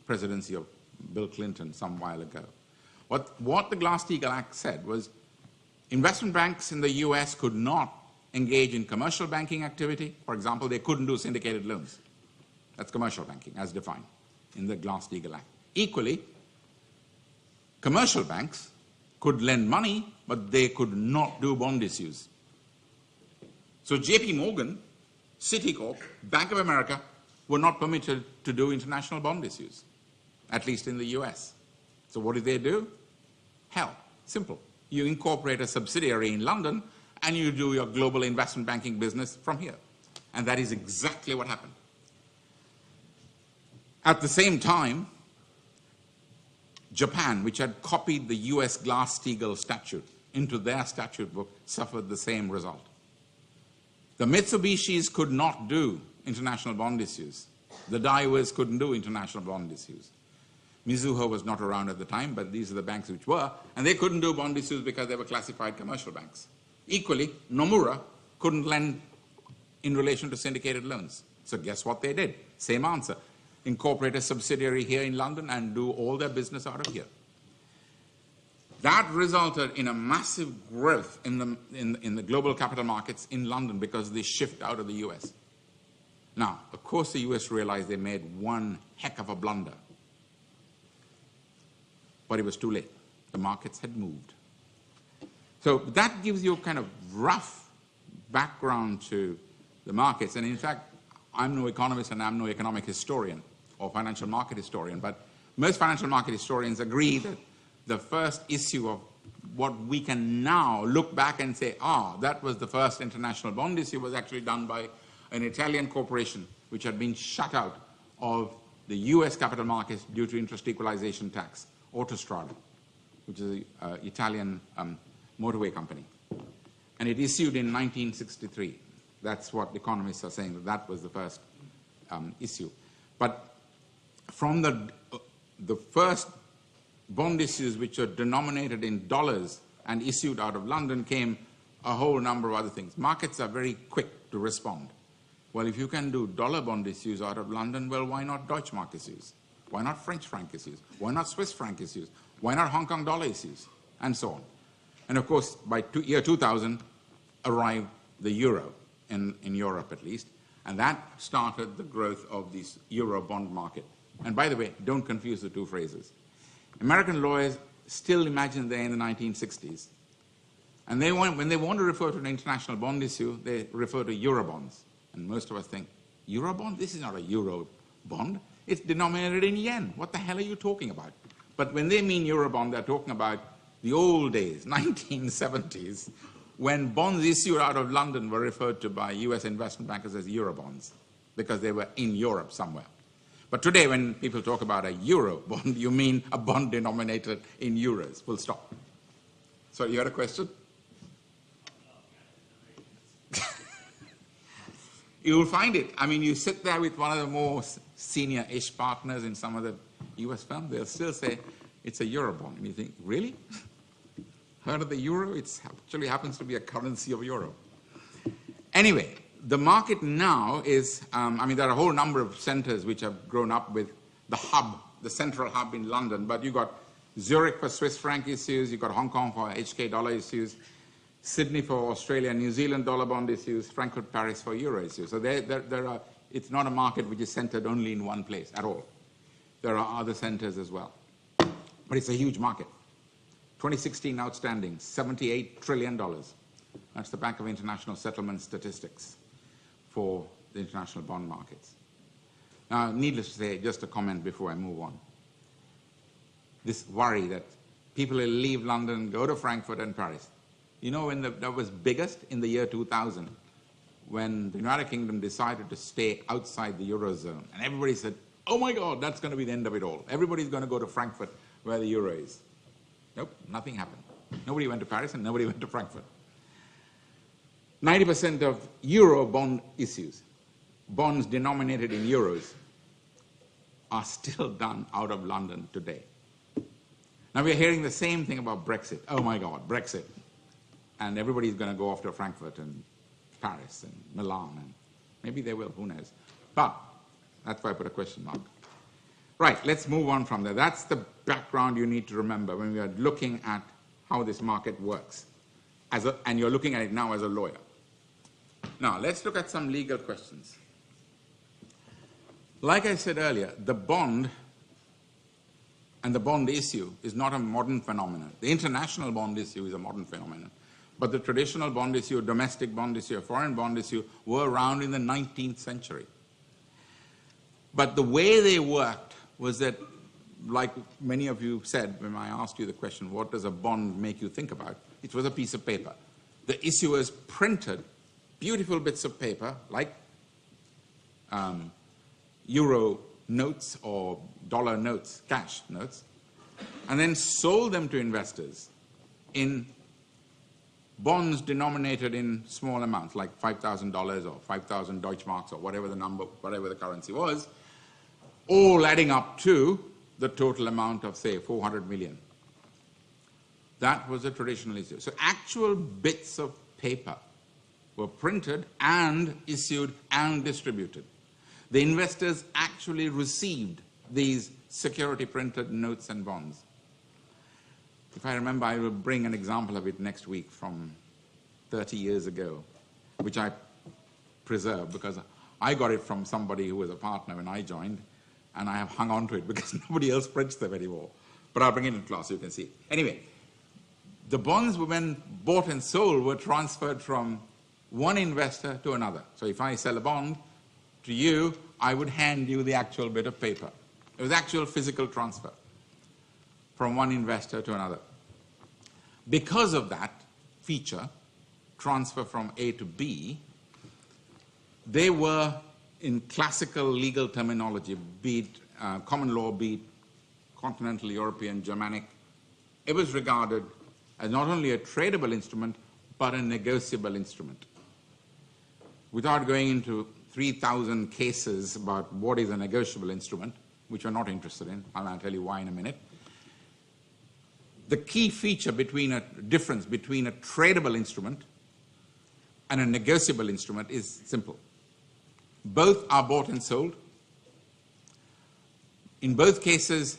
presidency of Bill Clinton some while ago. What the Glass-Steagall Act said was Investment banks in the US could not engage in commercial banking activity. For example, they couldn't do syndicated loans. That's commercial banking as defined in the Glass-Steagall Act. Equally, commercial banks could lend money, but they could not do bond issues. So JP Morgan, Citicorp, Bank of America were not permitted to do international bond issues, at least in the US. So what did they do? Hell, simple. You incorporate a subsidiary in London and you do your global investment banking business from here. And that is exactly what happened. At the same time, Japan, which had copied the US Glass-Steagall statute into their statute book, suffered the same result. The Mitsubishis could not do international bond issues. The Daiwas couldn't do international bond issues. Mizuho was not around at the time, but these are the banks which were, and they couldn't do bond issues because they were classified commercial banks. Equally, Nomura couldn't lend in relation to syndicated loans. So guess what they did? Same answer. Incorporate a subsidiary here in London and do all their business out of here. That resulted in a massive growth in the global capital markets in London because of the shift out of the US. Now, of course, the US realized they made one heck of a blunder. But it was too late. The markets had moved. So that gives you a kind of rough background to the markets. And in fact, I'm no economist and I'm no economic historian or financial market historian, but most financial market historians agree that the first issue of what we can now look back and say, that was the first international bond issue, was actually done by an Italian corporation which had been shut out of the US capital markets due to interest equalization tax, Autostrada, which is an Italian motorway company. And it issued in 1963. That's what economists are saying, that was the first issue. But from the first bond issues which are denominated in dollars and issued out of London came a whole number of other things. Markets are very quick to respond. Well, if you can do dollar bond issues out of London, well, why not Deutschmark issues? Why not French franc issues? Why not Swiss franc issues? Why not Hong Kong dollar issues? And so on. And of course, by year 2000, arrived the euro, in Europe at least, and that started the growth of this euro bond market. And by the way, don't confuse the two phrases. American lawyers still imagine they're in the 1960s. And when they want to refer to an international bond issue, they refer to Eurobonds. And most of us think, Eurobond? This is not a Euro bond. It's denominated in yen. What the hell are you talking about? But when they mean Eurobond, they're talking about the old days, 1970s, when bonds issued out of London were referred to by US investment bankers as Eurobonds, because they were in Europe somewhere. But today, when people talk about a euro bond, you mean a bond denominated in euros, full stop. So you had a question? You will find it. I mean, you sit there with one of the more senior-ish partners in some of the US firms, they'll still say, it's a euro bond. And you think, really? Heard of the euro? It actually happens to be a currency of Europe. Anyway, the market now is, there are a whole number of centers which have grown up with the hub, the central hub in London, but you've got Zurich for Swiss franc issues, you've got Hong Kong for HK dollar issues, Sydney for Australia and New Zealand dollar bond issues, Frankfurt, Paris for euro issues. So it's not a market which is centered only in one place at all. There are other centers as well. But it's a huge market. 2016 outstanding, $78 trillion. That's the Bank of International Settlement statistics for the international bond markets. Now, needless to say, just a comment before I move on. This worry that people will leave London, go to Frankfurt and Paris. You know when that was biggest? In the year 2000, when the United Kingdom decided to stay outside the Eurozone. And everybody said, oh my God, that's going to be the end of it all. Everybody's going to go to Frankfurt where the euro is. Nope, nothing happened. Nobody went to Paris and nobody went to Frankfurt. 90% of euro bond issues, bonds denominated in euros, are still done out of London today. Now we're hearing the same thing about Brexit. Oh my God, Brexit. And everybody's going to go off to Frankfurt and Paris and Milan, and maybe they will, who knows. But that's why I put a question mark. Right, let's move on from there. That's the background you need to remember when we are looking at how this market works. and you're looking at it now as a lawyer. Now, let's look at some legal questions. Like I said earlier, the bond and the bond issue is not a modern phenomenon. The international bond issue is a modern phenomenon. But the traditional bond issue, domestic bond issue, foreign bond issue were around in the 19th century. But the way they worked was that, like many of you said when I asked you the question, what does a bond make you think about? It was a piece of paper. The issuers printed beautiful bits of paper, like euro notes or dollar notes, cash notes, and then sold them to investors in bonds denominated in small amounts, like $5,000 or 5,000 Deutschmarks or whatever the number, whatever the currency was, all adding up to the total amount of, say, 400 million. That was a traditional issue. So actual bits of paper were printed and issued and distributed. The investors actually received these security printed notes and bonds. If I remember, I will bring an example of it next week from 30 years ago, which I preserve because I got it from somebody who was a partner when I joined, and I have hung on to it because nobody else prints them anymore. But I'll bring it in class so you can see it. Anyway, the bonds, when bought and sold, were transferred from one investor to another. So if I sell a bond to you, I would hand you the actual bit of paper. It was actual physical transfer from one investor to another. Because of that feature, transfer from A to B, they were, in classical legal terminology, be it common law, be it continental European, Germanic, it was regarded as not only a tradable instrument, but a negotiable instrument. Without going into 3,000 cases about what is a negotiable instrument, which we're not interested in, I'll tell you why in a minute, the key feature difference between a tradable instrument and a negotiable instrument is simple. Both are bought and sold. In both cases,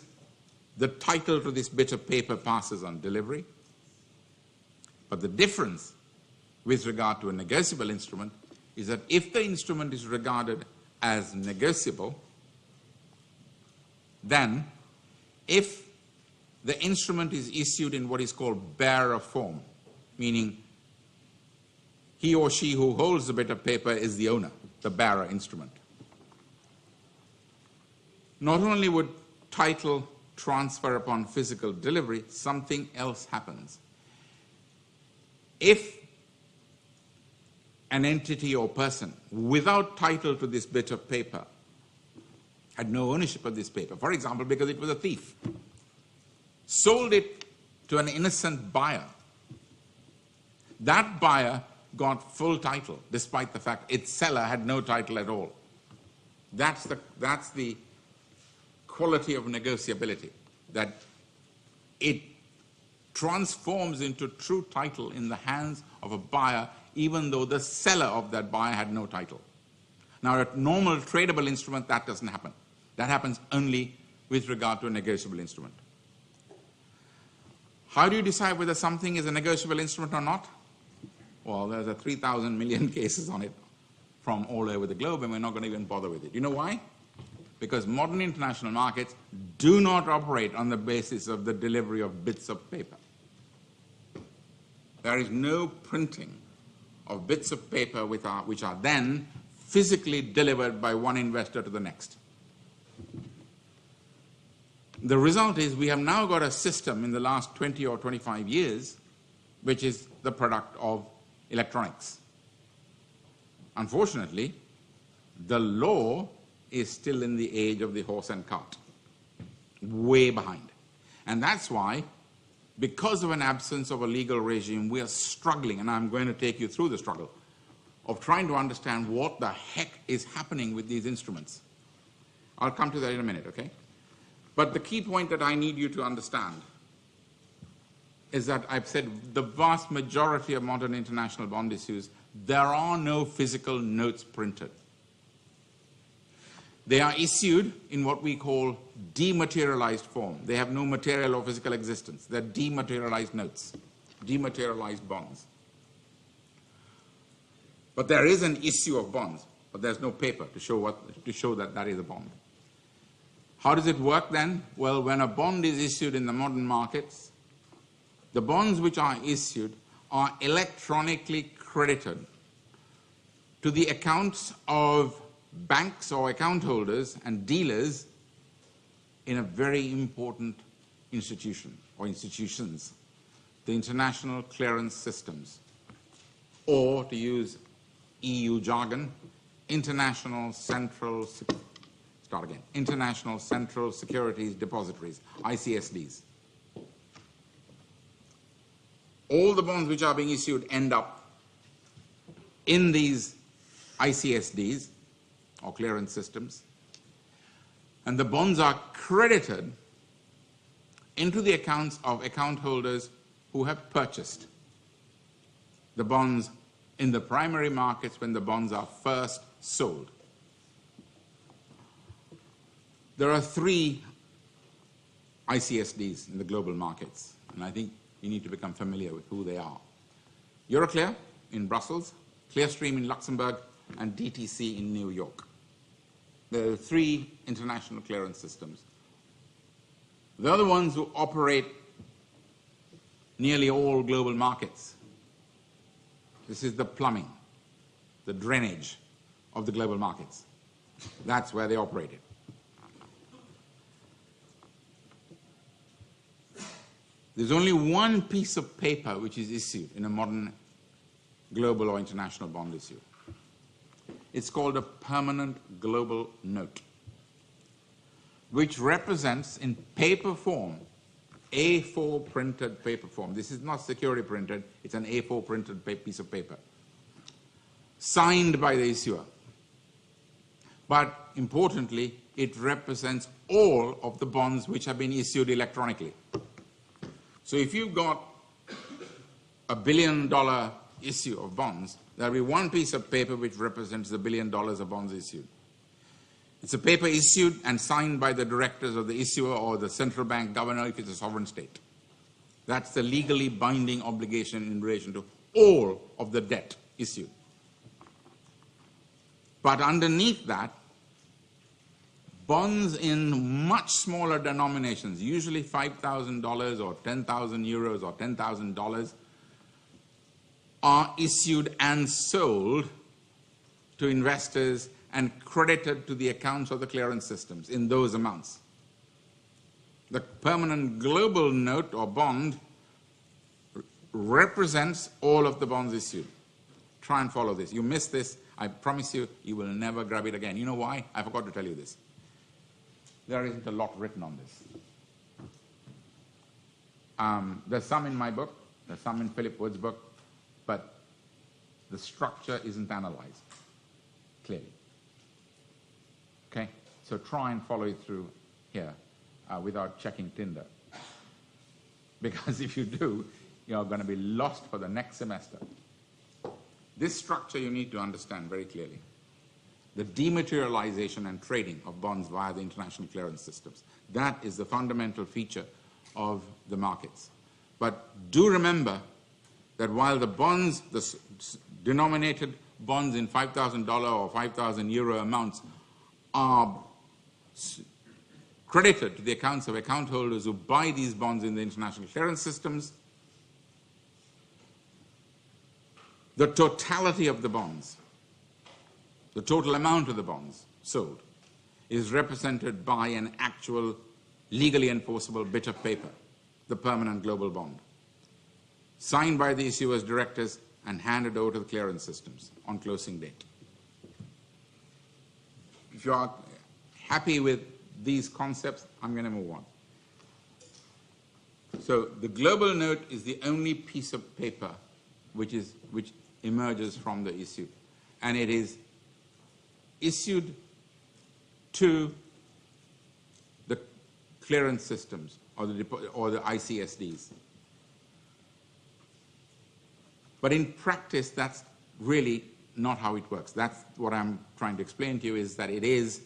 the title to this bit of paper passes on delivery. But the difference with regard to a negotiable instrument is that if the instrument is regarded as negotiable, then if the instrument is issued in what is called bearer form, meaning he or she who holds the bit of paper is the owner, the bearer instrument. Not only would title transfer upon physical delivery, something else happens. If an entity or person without title to this bit of paper had no ownership of this paper, for example, because it was a thief, sold it to an innocent buyer, that buyer got full title, despite the fact its seller had no title at all. That's the quality of negotiability, that it transforms into true title in the hands of a buyer, even though the seller of that buyer had no title. Now, a normal tradable instrument, that doesn't happen. That happens only with regard to a negotiable instrument. How do you decide whether something is a negotiable instrument or not? Well, there's 3,000 million cases on it from all over the globe, and we're not going to even bother with it. You know why? Because modern international markets do not operate on the basis of the delivery of bits of paper. There is no printing of bits of paper which are then physically delivered by one investor to the next. The result is we have now got a system in the last 20 or 25 years which is the product of electronics. Unfortunately, the law is still in the age of the horse and cart, way behind. And that's why, because of an absence of a legal regime, we are struggling, and I'm going to take you through the struggle, of trying to understand what the heck is happening with these instruments. I'll come to that in a minute, okay? But the key point that I need you to understand is that I've said the vast majority of modern international bond issues, there are no physical notes printed. They are issued in what we call dematerialized form. They have no material or physical existence. They're dematerialized notes, dematerialized bonds. But there is an issue of bonds, but there's no paper to show that that is a bond. How does it work then? Well, when a bond is issued in the modern markets, the bonds which are issued are electronically credited to the accounts of banks or account holders and dealers in a very important institution or institutions, the international clearance systems, or to use EU jargon, International Central Securities Depositories, ICSDs. All the bonds which are being issued end up in these ICSDs, or clearance systems, and the bonds are credited into the accounts of account holders who have purchased the bonds in the primary markets when the bonds are first sold. There are 3 ICSDs in the global markets, and I think you need to become familiar with who they are. Euroclear in Brussels, Clearstream in Luxembourg, and DTC in New York. There are 3 international clearance systems. They're the ones who operate nearly all global markets. This is the plumbing, the drainage of the global markets. That's where they operated. There's only one piece of paper which is issued in a modern global or international bond issue. It's called a permanent global note, which represents in paper form, A4 printed paper form. This is not security printed, it's an A4 printed piece of paper, signed by the issuer. But importantly, it represents all of the bonds which have been issued electronically. So if you've got $1 billion issue of bonds, there'll be one piece of paper which represents the $1 billion of bonds issued. It's a paper issued and signed by the directors of the issuer or the central bank governor if it's a sovereign state. That's the legally binding obligation in relation to all of the debt issued. But underneath that, bonds in much smaller denominations, usually $5,000 or 10,000 euros or $10,000, are issued and sold to investors and credited to the accounts of the clearance systems in those amounts. The permanent global note or bond represents all of the bonds issued. Try and follow this. You miss this, I promise you, you will never grab it again. You know why? I forgot to tell you this. There isn't a lot written on this. There's some in my book, there's some in Philip Wood's book, but the structure isn't analyzed clearly. Okay? So try and follow it through here without checking Tinder. Because if you do, you're going to be lost for the next semester. This structure you need to understand very clearly. The dematerialization and trading of bonds via the international clearance systems. That is the fundamental feature of the markets. But do remember that while the bonds, the denominated bonds in $5,000 or 5,000 euro amounts are credited to the accounts of account holders who buy these bonds in the international clearance systems, the totality of the bonds, the total amount of the bonds sold, is represented by an actual legally enforceable bit of paper, the permanent global bond, signed by the issuer's directors and handed over to the clearance systems on closing date. If you are happy with these concepts, I'm going to move on. So the global note is the only piece of paper which emerges from the issue, and it is issued to the clearance systems or the ICSDs. But in practice, that's really not how it works. That's what I'm trying to explain to you, is that it is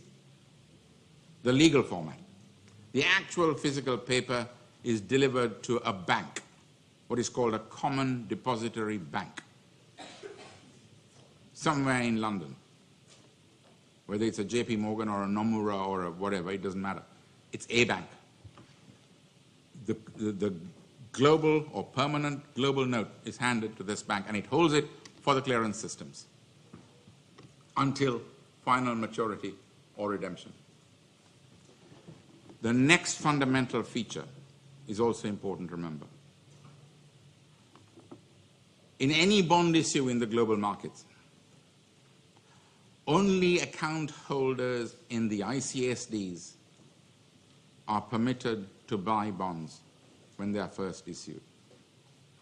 the legal format. The actual physical paper is delivered to a bank, what is called a common depository bank. somewhere in London, whether it's a JP Morgan or a Nomura or a whatever, it doesn't matter. It's a bank. The global or permanent global note is handed to this bank, and it holds it for the clearance systems until final maturity or redemption. The next fundamental feature is also important to remember. In any bond issue in the global markets, only account holders in the ICSDs are permitted to buy bonds when they are first issued.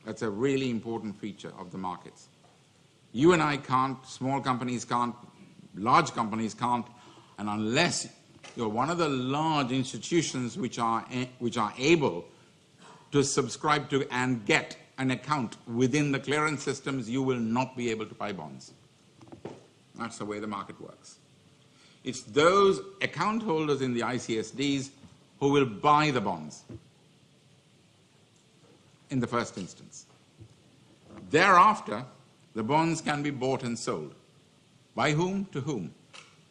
That's a really important feature of the markets. You and I can't, small companies can't, large companies can't, and unless you're one of the large institutions which are able to subscribe to and get an account within the clearance systems, you will not be able to buy bonds. That's the way the market works. It's those account holders in the ICSDs who will buy the bonds in the first instance. Thereafter, the bonds can be bought and sold. By whom? To whom?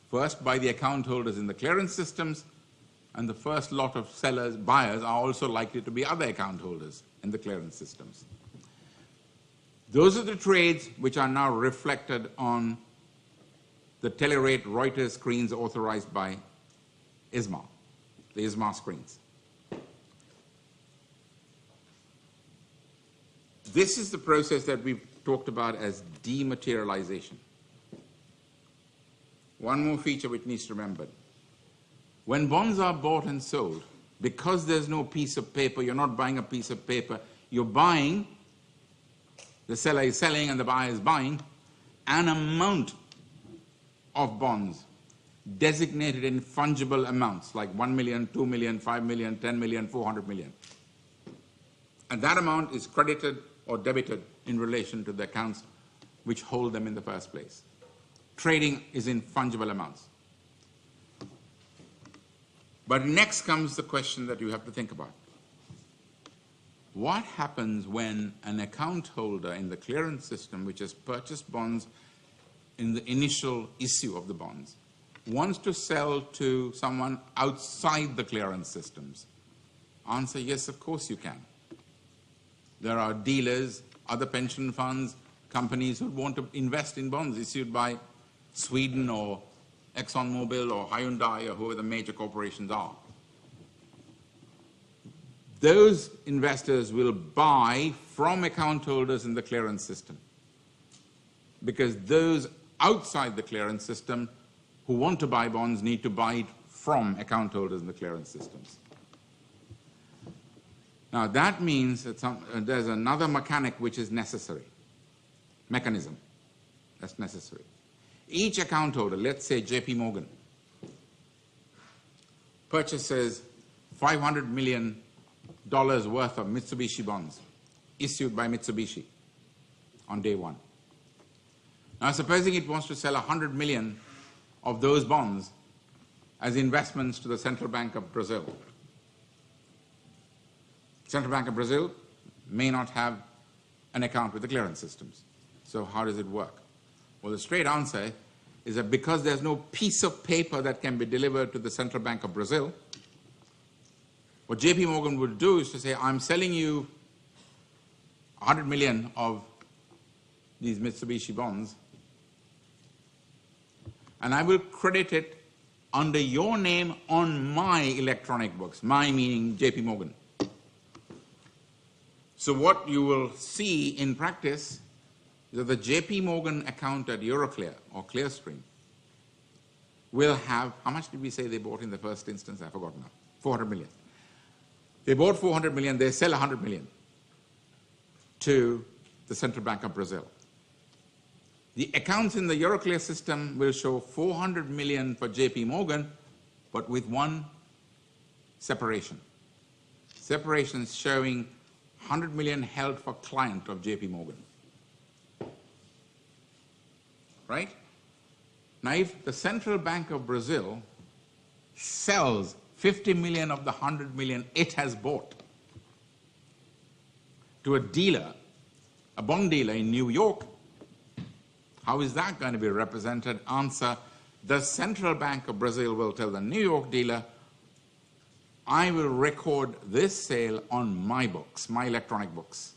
First, by the account holders in the clearance systems, and the first lot of sellers, buyers, are also likely to be other account holders in the clearance systems. Those are the trades which are now reflected on the Telerate Reuters screens authorized by ISMA, the ISMA screens. This is the process that we've talked about as dematerialization. One more feature which needs to be remembered. When bonds are bought and sold, because there's no piece of paper, you're not buying a piece of paper, you're buying, the seller is selling and the buyer is buying, an amount of bonds designated in fungible amounts like 1 million, 2 million, 5 million, 10 million, 400 million. And that amount is credited or debited in relation to the accounts which hold them in the first place. Trading is in fungible amounts. But next comes the question that you have to think about. What happens when an account holder in the clearance system, which has purchased bonds in the initial issue of the bonds, wants to sell to someone outside the clearance systems? Answer, yes, of course you can. There are dealers, other pension funds, companies who want to invest in bonds issued by Sweden or ExxonMobil or Hyundai or whoever the major corporations are. Those investors will buy from account holders in the clearance system, because those outside the clearance system who want to buy bonds need to buy it from account holders in the clearance systems. Now that means that there's another mechanic which is necessary, mechanism that's necessary. Each account holder, let's say JP Morgan, purchases $500 million worth of Mitsubishi bonds issued by Mitsubishi on day one. Now supposing it wants to sell 100 million of those bonds as investments to the Central Bank of Brazil. Central Bank of Brazil may not have an account with the clearance systems. So how does it work? Well, the straight answer is that because there's no piece of paper that can be delivered to the Central Bank of Brazil, what JP Morgan would do is to say, I'm selling you 100 million of these Mitsubishi bonds, and I will credit it under your name on my electronic books, my meaning JP Morgan. So what you will see in practice is that the JP Morgan account at Euroclear or Clearstream will have, how much did we say they bought in the first instance? I forgot now. 400 million. They bought 400 million, they sell 100 million to the Central Bank of Brazil. The accounts in the Euroclear system will show 400 million for JP Morgan, but with one separation. Separation is showing 100 million held for client of JP Morgan. Right? Now if the Central Bank of Brazil sells 50 million of the 100 million it has bought to a dealer, a bond dealer in New York, How is that going to be represented? Answer, the Central Bank of Brazil will tell the New York dealer, I will record this sale on my books, my electronic books.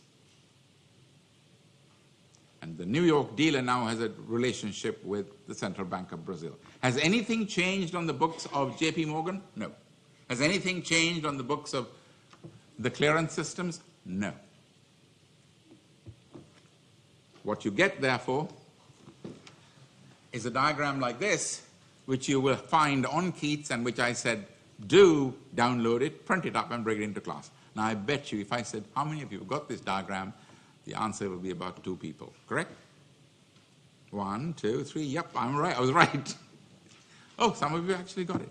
And the New York dealer now has a relationship with the Central Bank of Brazil. Has anything changed on the books of JP Morgan? No. Has anything changed on the books of the clearance systems? No. What you get, therefore, is a diagram like this, which you will find on Keats, and which I said, do download it, print it up, and bring it into class. Now, I bet you, if I said, how many of you have got this diagram, the answer will be about 2 people, correct? 1, 2, 3, yep, I'm right, I was right. Oh, some of you actually got it.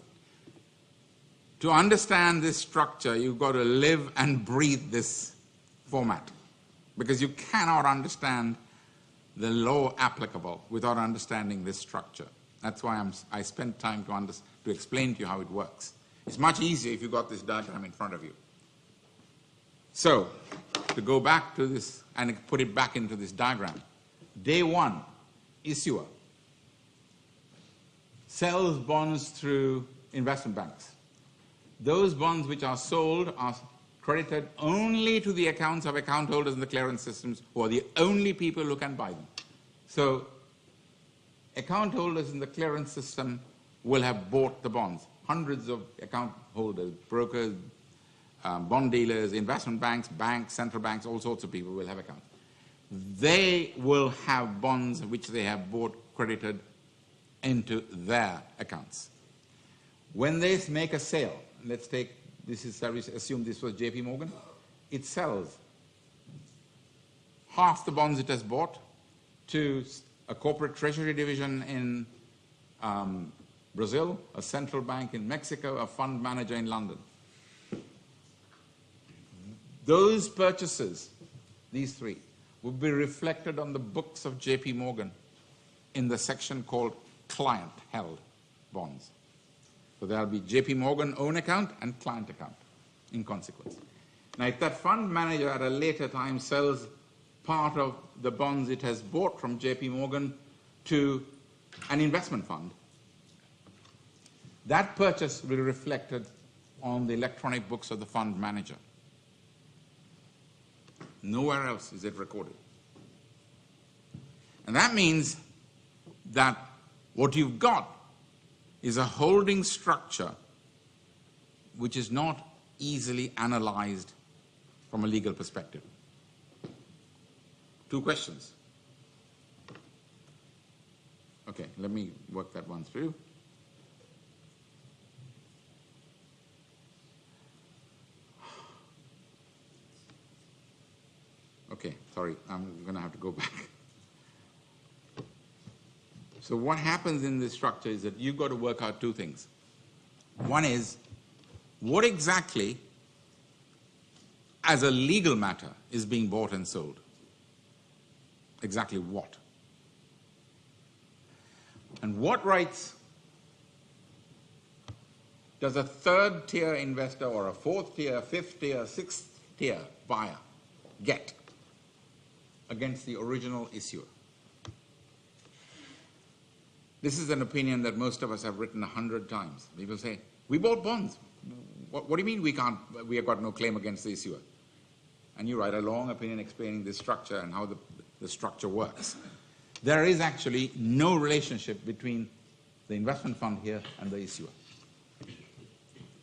To understand this structure, you've got to live and breathe this format, because you cannot understand the law applicable without understanding this structure. That's why I spent time to explain to you how it works. It's much easier if you've got this diagram in front of you. So, to go back to this and put it back into this diagram, day 1, issuer sells bonds through investment banks. Those bonds which are sold are credited only to the accounts of account holders in the clearance systems, who are the only people who can buy them. So, account holders in the clearance system will have bought the bonds. Hundreds of account holders, brokers, bond dealers, investment banks, central banks, all sorts of people will have accounts. They will have bonds which they have bought credited into their accounts. When they make a sale, let's take, assume this was JP Morgan, it sells half the bonds it has bought to a corporate treasury division in Brazil, a central bank in Mexico, a fund manager in London. Those purchases, these 3, will be reflected on the books of JP Morgan in the section called client-held bonds. So there will be JP Morgan own account and client account in consequence. Now, if that fund manager at a later time sells part of the bonds it has bought from JP Morgan to an investment fund, that purchase will be reflected on the electronic books of the fund manager. Nowhere else is it recorded. And that means that what you've got is a holding structure which is not easily analyzed from a legal perspective. 2 questions. Okay, let me work that one through. Okay, sorry, I'm going to have to go back. So what happens in this structure is that you've got to work out 2 things. One is, what exactly, as a legal matter, is being bought and sold? Exactly what? And what rights does a 3rd tier investor or a 4th tier, 5th tier, 6th tier buyer get against the original issuer? This is an opinion that most of us have written 100 times. People say, we bought bonds. What do you mean we have got no claim against the issuer? And you write a long opinion explaining this structure and how the structure works. There is actually no relationship between the investment fund here and the issuer.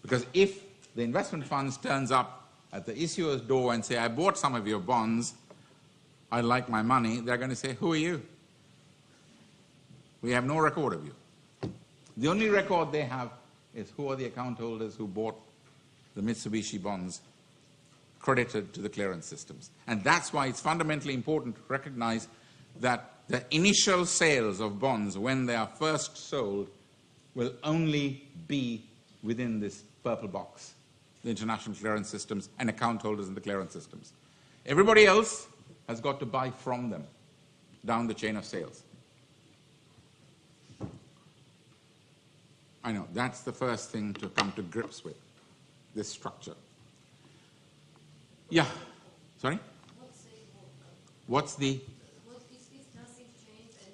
Because if the investment fund turns up at the issuer's door and say, I bought some of your bonds, I'd like my money, they're going to say, who are you? We have no record of you. The only record they have is who are the account holders who bought the Mitsubishi bonds credited to the clearance systems. And that's why it's fundamentally important to recognize that the initial sales of bonds, when they are first sold, will only be within this purple box, the international clearance systems and account holders in the clearance systems. Everybody else has got to buy from them down the chain of sales. I know, that's the first thing to come to grips with, this structure. Yeah, sorry? What if nothing changed and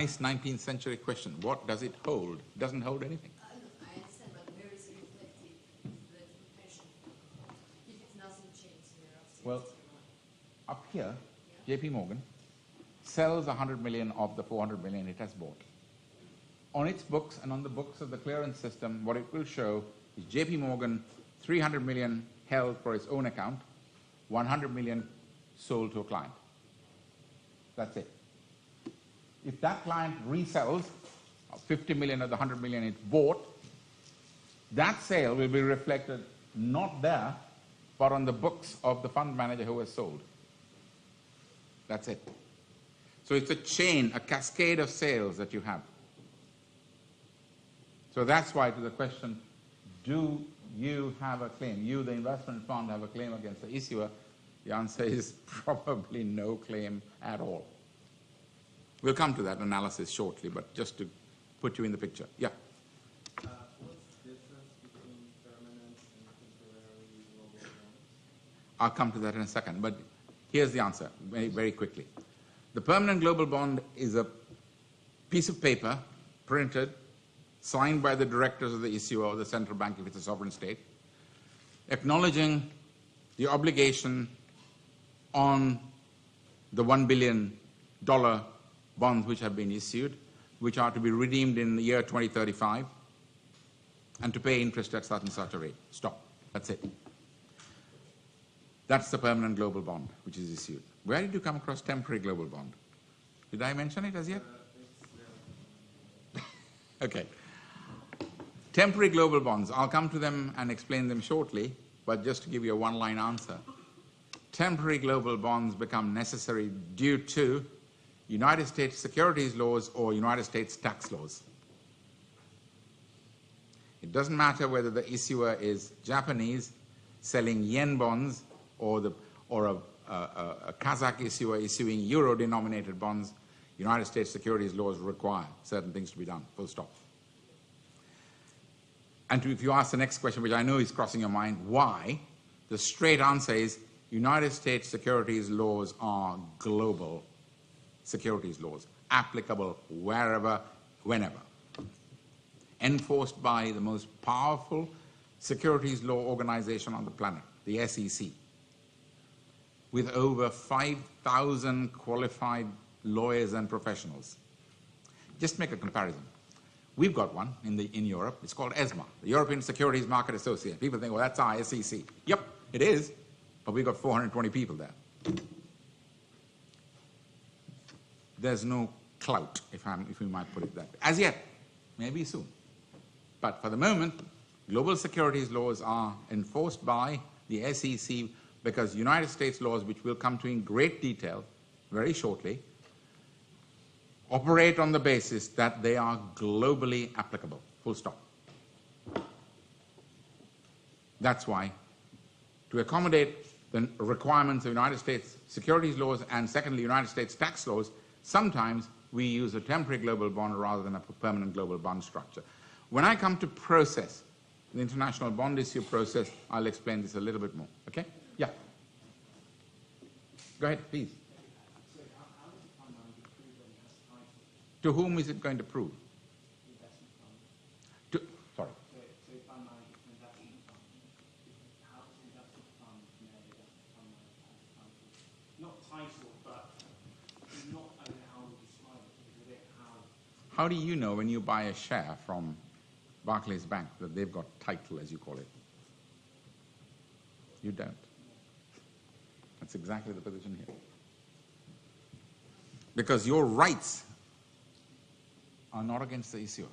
nice 19th century question. What does it hold? It doesn't hold anything. No, I understand, but where is it reflected, the pension? If it's nothing changed there, Well, up here, JP Morgan sells 100 million of the 400 million it has bought. On its books and on the books of the clearance system, what it will show is JP Morgan 300 million held for its own account, 100 million sold to a client. That's it. If that client resells 50 million of the 100 million it bought, that sale will be reflected not there, but on the books of the fund manager who has sold. That's it. So it's a chain, a cascade of sales that you have. So that's why to the question, do you have a claim? You, the investment fund, have a claim against the issuer? The answer is probably no claim at all. We'll come to that analysis shortly, but just to put you in the picture. Yeah? What's the difference between permanent and temporary global bonds? I'll come to that in a second, but here's the answer, very, very quickly. The permanent global bond is a piece of paper printed, signed by the directors of the issuer or the central bank if it's a sovereign state, acknowledging the obligation on the $1 billion bonds which have been issued, which are to be redeemed in the year 2035, and to pay interest at such and such a rate. Stop. That's it. That's the permanent global bond which is issued. Where did you come across temporary global bond? Did I mention it as yet? Okay. Temporary global bonds, I'll come to them and explain them shortly, but just to give you a one-line answer. Temporary global bonds become necessary due to United States securities laws or United States tax laws. It doesn't matter whether the issuer is Japanese selling yen bonds or a Kazakh issuer issuing euro-denominated bonds. United States securities laws require certain things to be done, full stop. And if you ask the next question, which I know is crossing your mind, why? The straight answer is United States securities laws are global securities laws, applicable wherever, whenever. Enforced by the most powerful securities law organization on the planet, the SEC, with over 5,000 qualified lawyers and professionals. Just make a comparison. We've got one in Europe. It's called ESMA, the European Securities Market Association. People think, well, that's our SEC. Yep, it is, but we've got 420 people there. There's no clout, if we might put it that way. As yet, maybe soon. But for the moment, global securities laws are enforced by the SEC because United States laws, which we'll come to in great detail very shortly, operate on the basis that they are globally applicable, full stop. That's why, to accommodate the requirements of United States securities laws and secondly United States tax laws, sometimes we use a temporary global bond rather than a permanent global bond structure. When I come to process, the international bond issue process, I'll explain this a little bit more, okay? Yeah. Go ahead, please. So how does the fund manager prove that he has title To whom is it going to prove? investment fund? Sorry. So fund manager for investment fund. How does the investment fund know that the fund manager has title? Not title, but not how we describe it. Is it how? How do you know when you buy a share from Barclays Bank that they've got title, as you call it? You don't. That's exactly the position here. Because your rights are not against the issuer.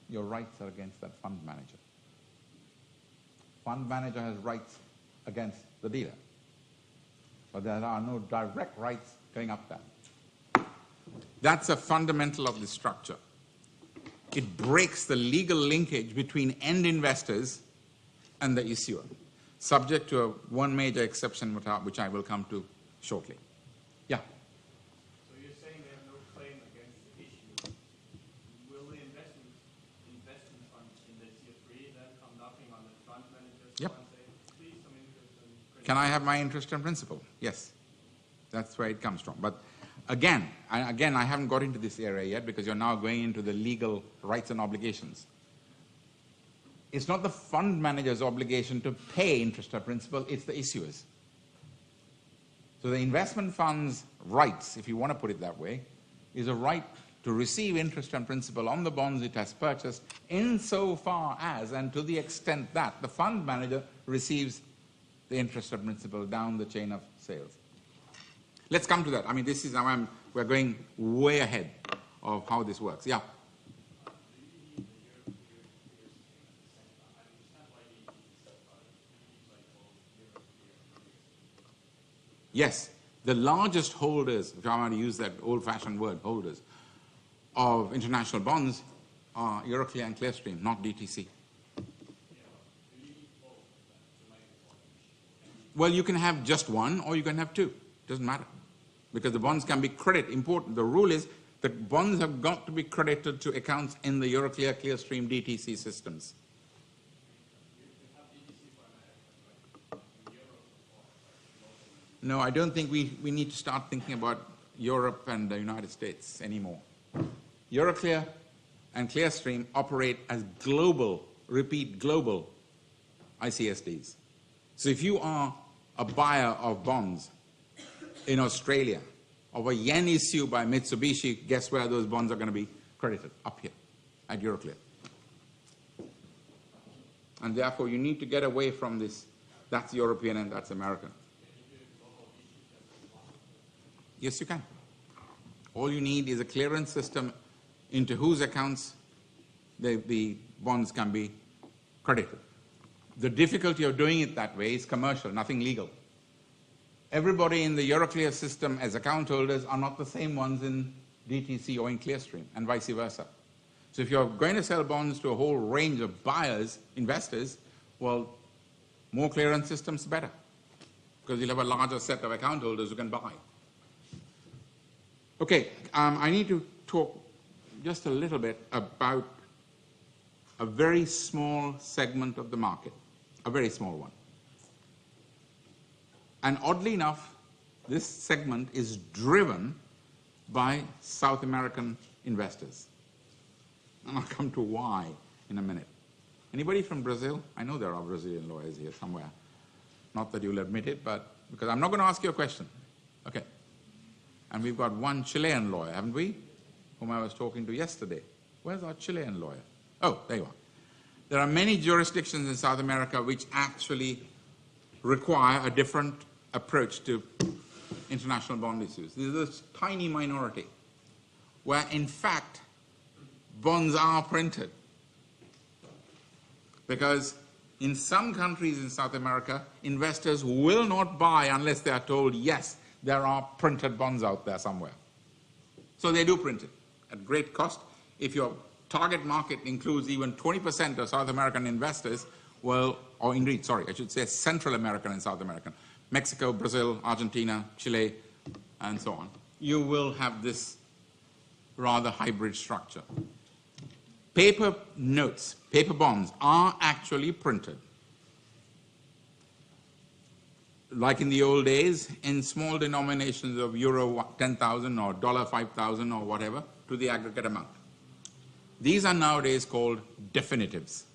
Your rights are against that fund manager. Fund manager has rights against the dealer. But there are no direct rights going up there. That's a fundamental of the structure. It breaks the legal linkage between end investors and the issuer, subject to one major exception, which I will come to shortly. Yeah? So you're saying they have no claim against the issue. Will the investment fund in the tier 3 then come knocking on the fund manager's Yep. door and say, please some interest in Can I have my interest in principle? Yes. That's where it comes from. But Again, I haven't got into this area yet because you're now going into the legal rights and obligations. It's not the fund manager's obligation to pay interest or principal, it's the issuer's. So the investment fund's rights, if you want to put it that way, is a right to receive interest and principal on the bonds it has purchased insofar as and to the extent that the fund manager receives the interest and principal down the chain of sales. Let's come to that. I mean, this is how we're going way ahead of how this works. Yeah. Yes, the largest holders, if I want to use that old-fashioned word, holders, of international bonds are Euroclear and Clearstream, not DTC. Well, you can have just one or you can have two. Doesn't matter. Because the bonds can be credit important. The rule is that bonds have got to be credited to accounts in the Euroclear, Clearstream, DTC systems. No, I don't think we need to start thinking about Europe and the United States anymore. Euroclear and Clearstream operate as global, repeat, global ICSDs. So if you are a buyer of bonds in Australia of a yen issue by Mitsubishi, guess where those bonds are going to be credited? Up here at Euroclear. And therefore you need to get away from this, that's European and that's American. Yes, you can. All you need is a clearance system into whose accounts the bonds can be credited. The difficulty of doing it that way is commercial, nothing legal. Everybody in the Euroclear system as account holders are not the same ones in DTC or in Clearstream, and vice versa. So if you're going to sell bonds to a whole range of buyers, investors, well, more clearance systems better, because you'll have a larger set of account holders who can buy. Okay, I need to talk just a little bit about a very small segment of the market, a very small one. And oddly enough, this segment is driven by South American investors. And I'll come to why in a minute. Anybody from Brazil? I know there are Brazilian lawyers here somewhere. Not that you'll admit it, but because I'm not going to ask you a question. Okay. And we've got one Chilean lawyer, haven't we? Whom I was talking to yesterday. Where's our Chilean lawyer? Oh, there you are. There are many jurisdictions in South America which actually require a different approach to international bond issues. There's a tiny minority where, in fact, bonds are printed. Because in some countries in South America, investors will not buy unless they are told, yes, there are printed bonds out there somewhere. So they do print it at great cost. If your target market includes even 20% of South American investors, well, or indeed, sorry, I should say Central American and South American, Mexico, Brazil, Argentina, Chile, and so on, you will have this rather hybrid structure. Paper notes, paper bonds are actually printed. Like in the old days, in small denominations of euro 10,000 or dollar 5,000 or whatever to the aggregate amount. These are nowadays called definitives.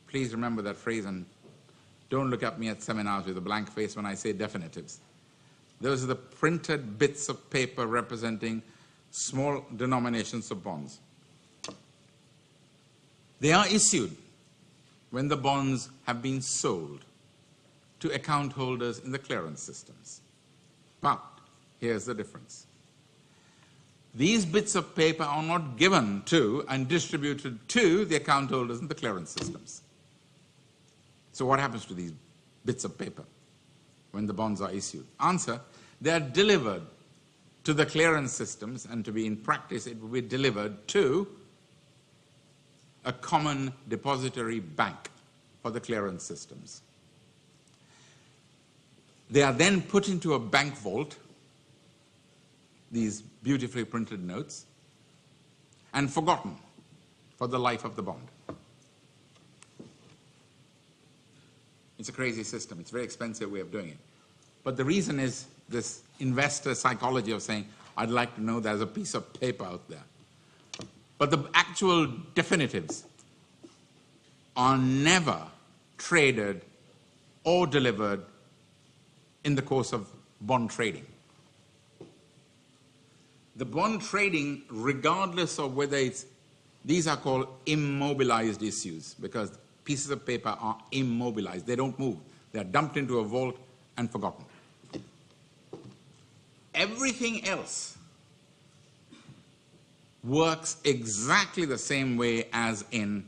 Please remember that phrase and don't look at me at seminars with a blank face when I say definitives. Those are the printed bits of paper representing small denominations of bonds. They are issued when the bonds have been sold to account holders in the clearance systems. But here's the difference. These bits of paper are not given to and distributed to the account holders in the clearance systems. So what happens to these bits of paper when the bonds are issued? Answer, they are delivered to the clearance systems, and to be in practice, it will be delivered to a common depository bank for the clearance systems. They are then put into a bank vault, these beautifully printed notes, and forgotten for the life of the bond. It's a crazy system. It's a very expensive way of doing it. But the reason is this investor psychology of saying, I'd like to know there's a piece of paper out there. But the actual definitives are never traded or delivered in the course of bond trading. The bond trading, regardless of whether these are called immobilized issues because pieces of paper are immobilized. They don't move. They're dumped into a vault and forgotten. Everything else works exactly the same way as in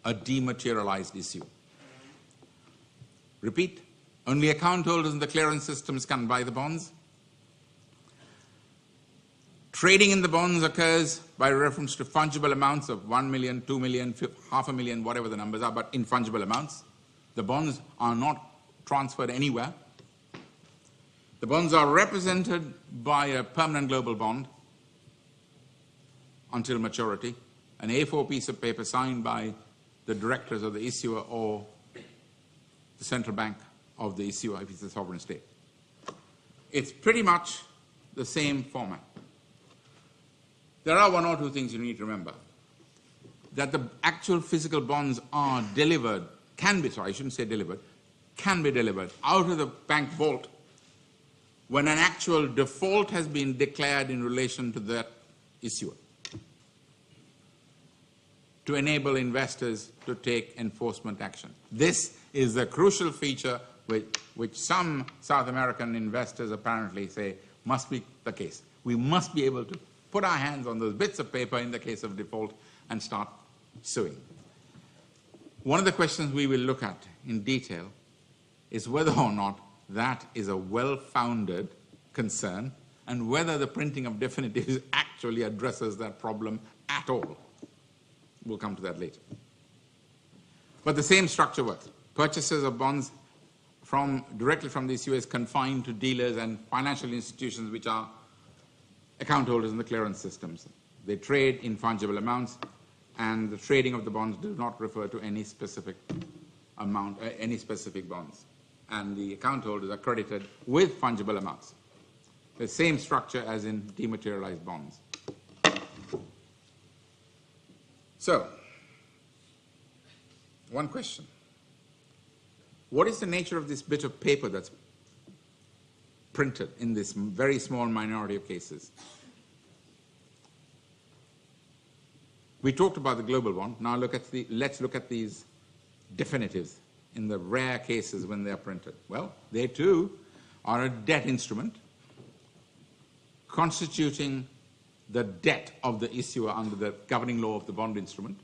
a dematerialized issue. Repeat, only account holders in the clearance systems can buy the bonds. Trading in the bonds occurs by reference to fungible amounts of 1 million, 2 million, half a million, whatever the numbers are, but in fungible amounts. The bonds are not transferred anywhere. The bonds are represented by a permanent global bond until maturity, an A4 piece of paper signed by the directors of the issuer or the central bank of the issuer if it's a sovereign state. It's pretty much the same format. There are one or two things you need to remember. That the actual physical bonds are delivered, can be delivered out of the bank vault when an actual default has been declared in relation to that issuer to enable investors to take enforcement action. This is the crucial feature which some South American investors apparently say must be the case. We must be able to put our hands on those bits of paper in the case of default and start suing. One of the questions we will look at in detail is whether or not that is a well-founded concern and whether the printing of definitives actually addresses that problem at all. We'll come to that later. But the same structure works. Purchases of bonds directly from the issuer is confined to dealers and financial institutions which are account holders in the clearance systems. They trade in fungible amounts, and the trading of the bonds does not refer to any specific amount, any specific bonds. And the account holders are credited with fungible amounts. The same structure as in dematerialized bonds. So, one question. What is the nature of this bit of paper that's printed in this very small minority of cases? We talked about the global one. Now let's look at these definitives in the rare cases when they are printed. Well, they too are a debt instrument constituting the debt of the issuer under the governing law of the bond instrument.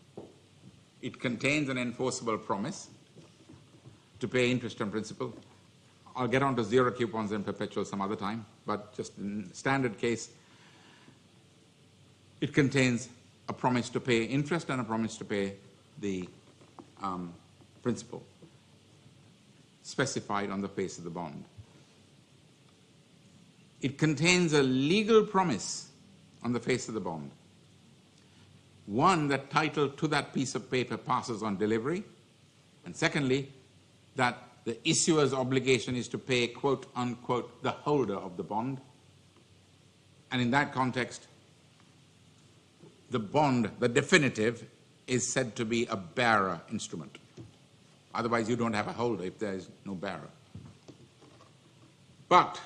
It contains an enforceable promise to pay interest and principal. I'll get on to zero coupons and perpetual some other time, but just in standard case, it contains a promise to pay interest and a promise to pay the principal specified on the face of the bond. It contains a legal promise on the face of the bond. One, that title to that piece of paper passes on delivery, and secondly, that the issuer's obligation is to pay, quote, unquote, the holder of the bond. And in that context, the bond, the definitive, is said to be a bearer instrument. Otherwise, you don't have a holder if there is no bearer. But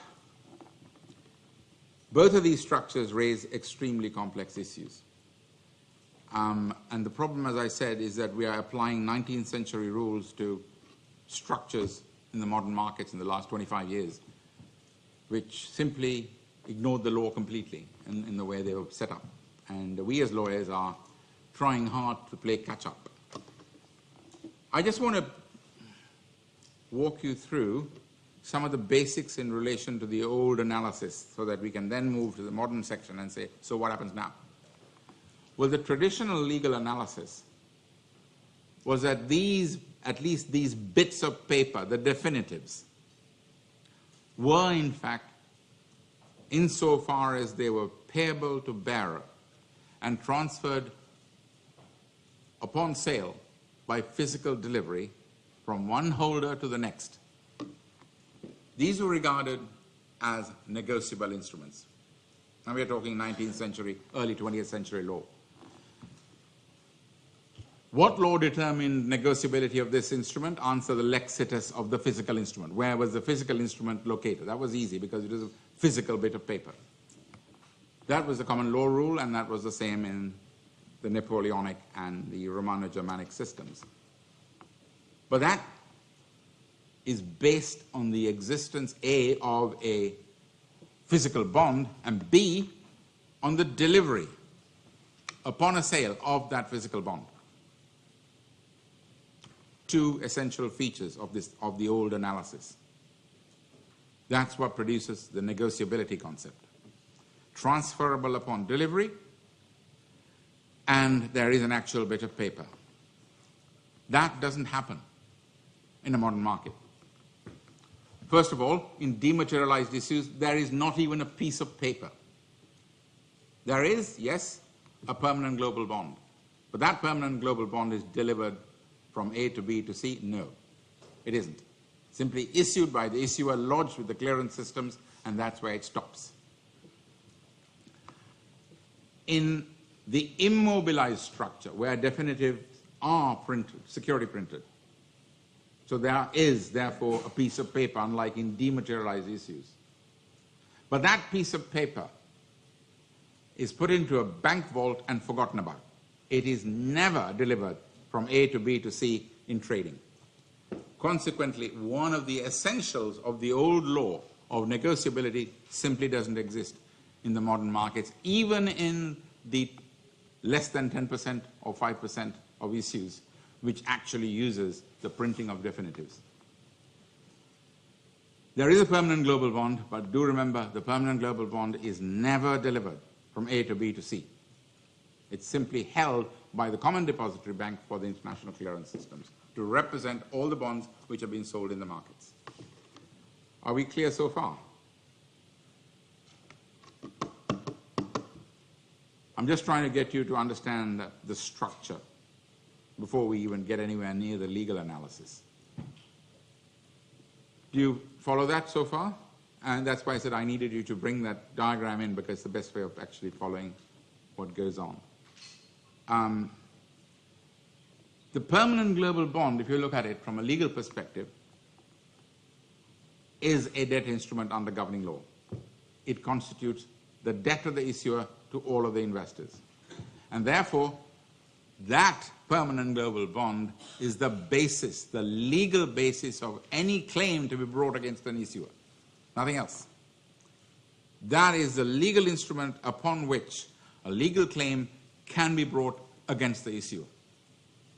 both of these structures raise extremely complex issues. And the problem, as I said, is that we are applying 19th century rules to structures in the modern markets in the last 25 years, which simply ignored the law completely in the way they were set up. And we as lawyers are trying hard to play catch-up. I just want to walk you through some of the basics in relation to the old analysis so that we can then move to the modern section and say, so what happens now? Well, the traditional legal analysis was that at least these bits of paper, the definitives, were in fact, insofar as they were payable to bearer and transferred upon sale by physical delivery from one holder to the next. These were regarded as negotiable instruments. Now we are talking 19th century, early 20th century law. What law determined negotiability of this instrument? Answer the lexitus of the physical instrument. Where was the physical instrument located? That was easy because it was a physical bit of paper. That was the common law rule, and that was the same in the Napoleonic and the Romano-Germanic systems. But that is based on the existence, A, of a physical bond, and B, on the delivery upon a sale of that physical bond. Two essential features of the old analysis. That's what produces the negotiability concept. Transferable upon delivery, and there is an actual bit of paper. That doesn't happen in a modern market. First of all, in dematerialized issues, there is not even a piece of paper. There is, yes, a permanent global bond. But that permanent global bond is delivered from A to B to C? No, it isn't. Simply issued by the issuer, lodged with the clearance systems, and that's where it stops. In the immobilized structure, where definitives are printed, security printed, so there is, therefore, a piece of paper, unlike in dematerialized issues. But that piece of paper is put into a bank vault and forgotten about. It is never delivered from A to B to C in trading. Consequently, one of the essentials of the old law of negotiability simply doesn't exist in the modern markets, even in the less than 10% or 5% of issues which actually uses the printing of definitives. There is a permanent global bond, but do remember the permanent global bond is never delivered from A to B to C. It's simply held by the Common Depository Bank for the international clearance systems to represent all the bonds which are being sold in the markets. Are we clear so far? I'm just trying to get you to understand the structure before we even get anywhere near the legal analysis. Do you follow that so far? And that's why I said I needed you to bring that diagram in, because it's the best way of actually following what goes on. The permanent global bond, if you look at it from a legal perspective, is a debt instrument under governing law. It constitutes the debt of the issuer to all of the investors. And therefore, that permanent global bond is the basis, the legal basis of any claim to be brought against an issuer. Nothing else. That is the legal instrument upon which a legal claim can be brought against the issuer.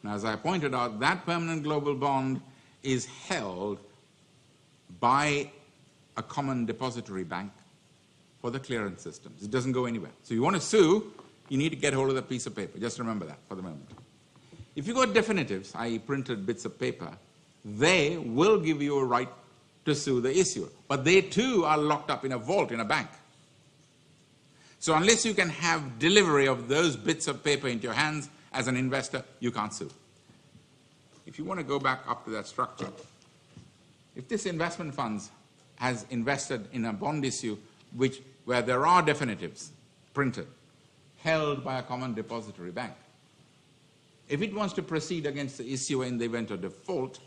Now, as I pointed out, that permanent global bond is held by a common depository bank for the clearance systems. It doesn't go anywhere. So you want to sue, you need to get hold of that piece of paper. Just remember that for the moment. If you got definitives, i.e. printed bits of paper, they will give you a right to sue the issuer. But they too are locked up in a vault in a bank. So unless you can have delivery of those bits of paper into your hands as an investor, you can't sue. If you want to go back up to that structure, if this investment funds has invested in a bond issue where there are definitives printed, held by a common depository bank, if it wants to proceed against the issuer in the event of default,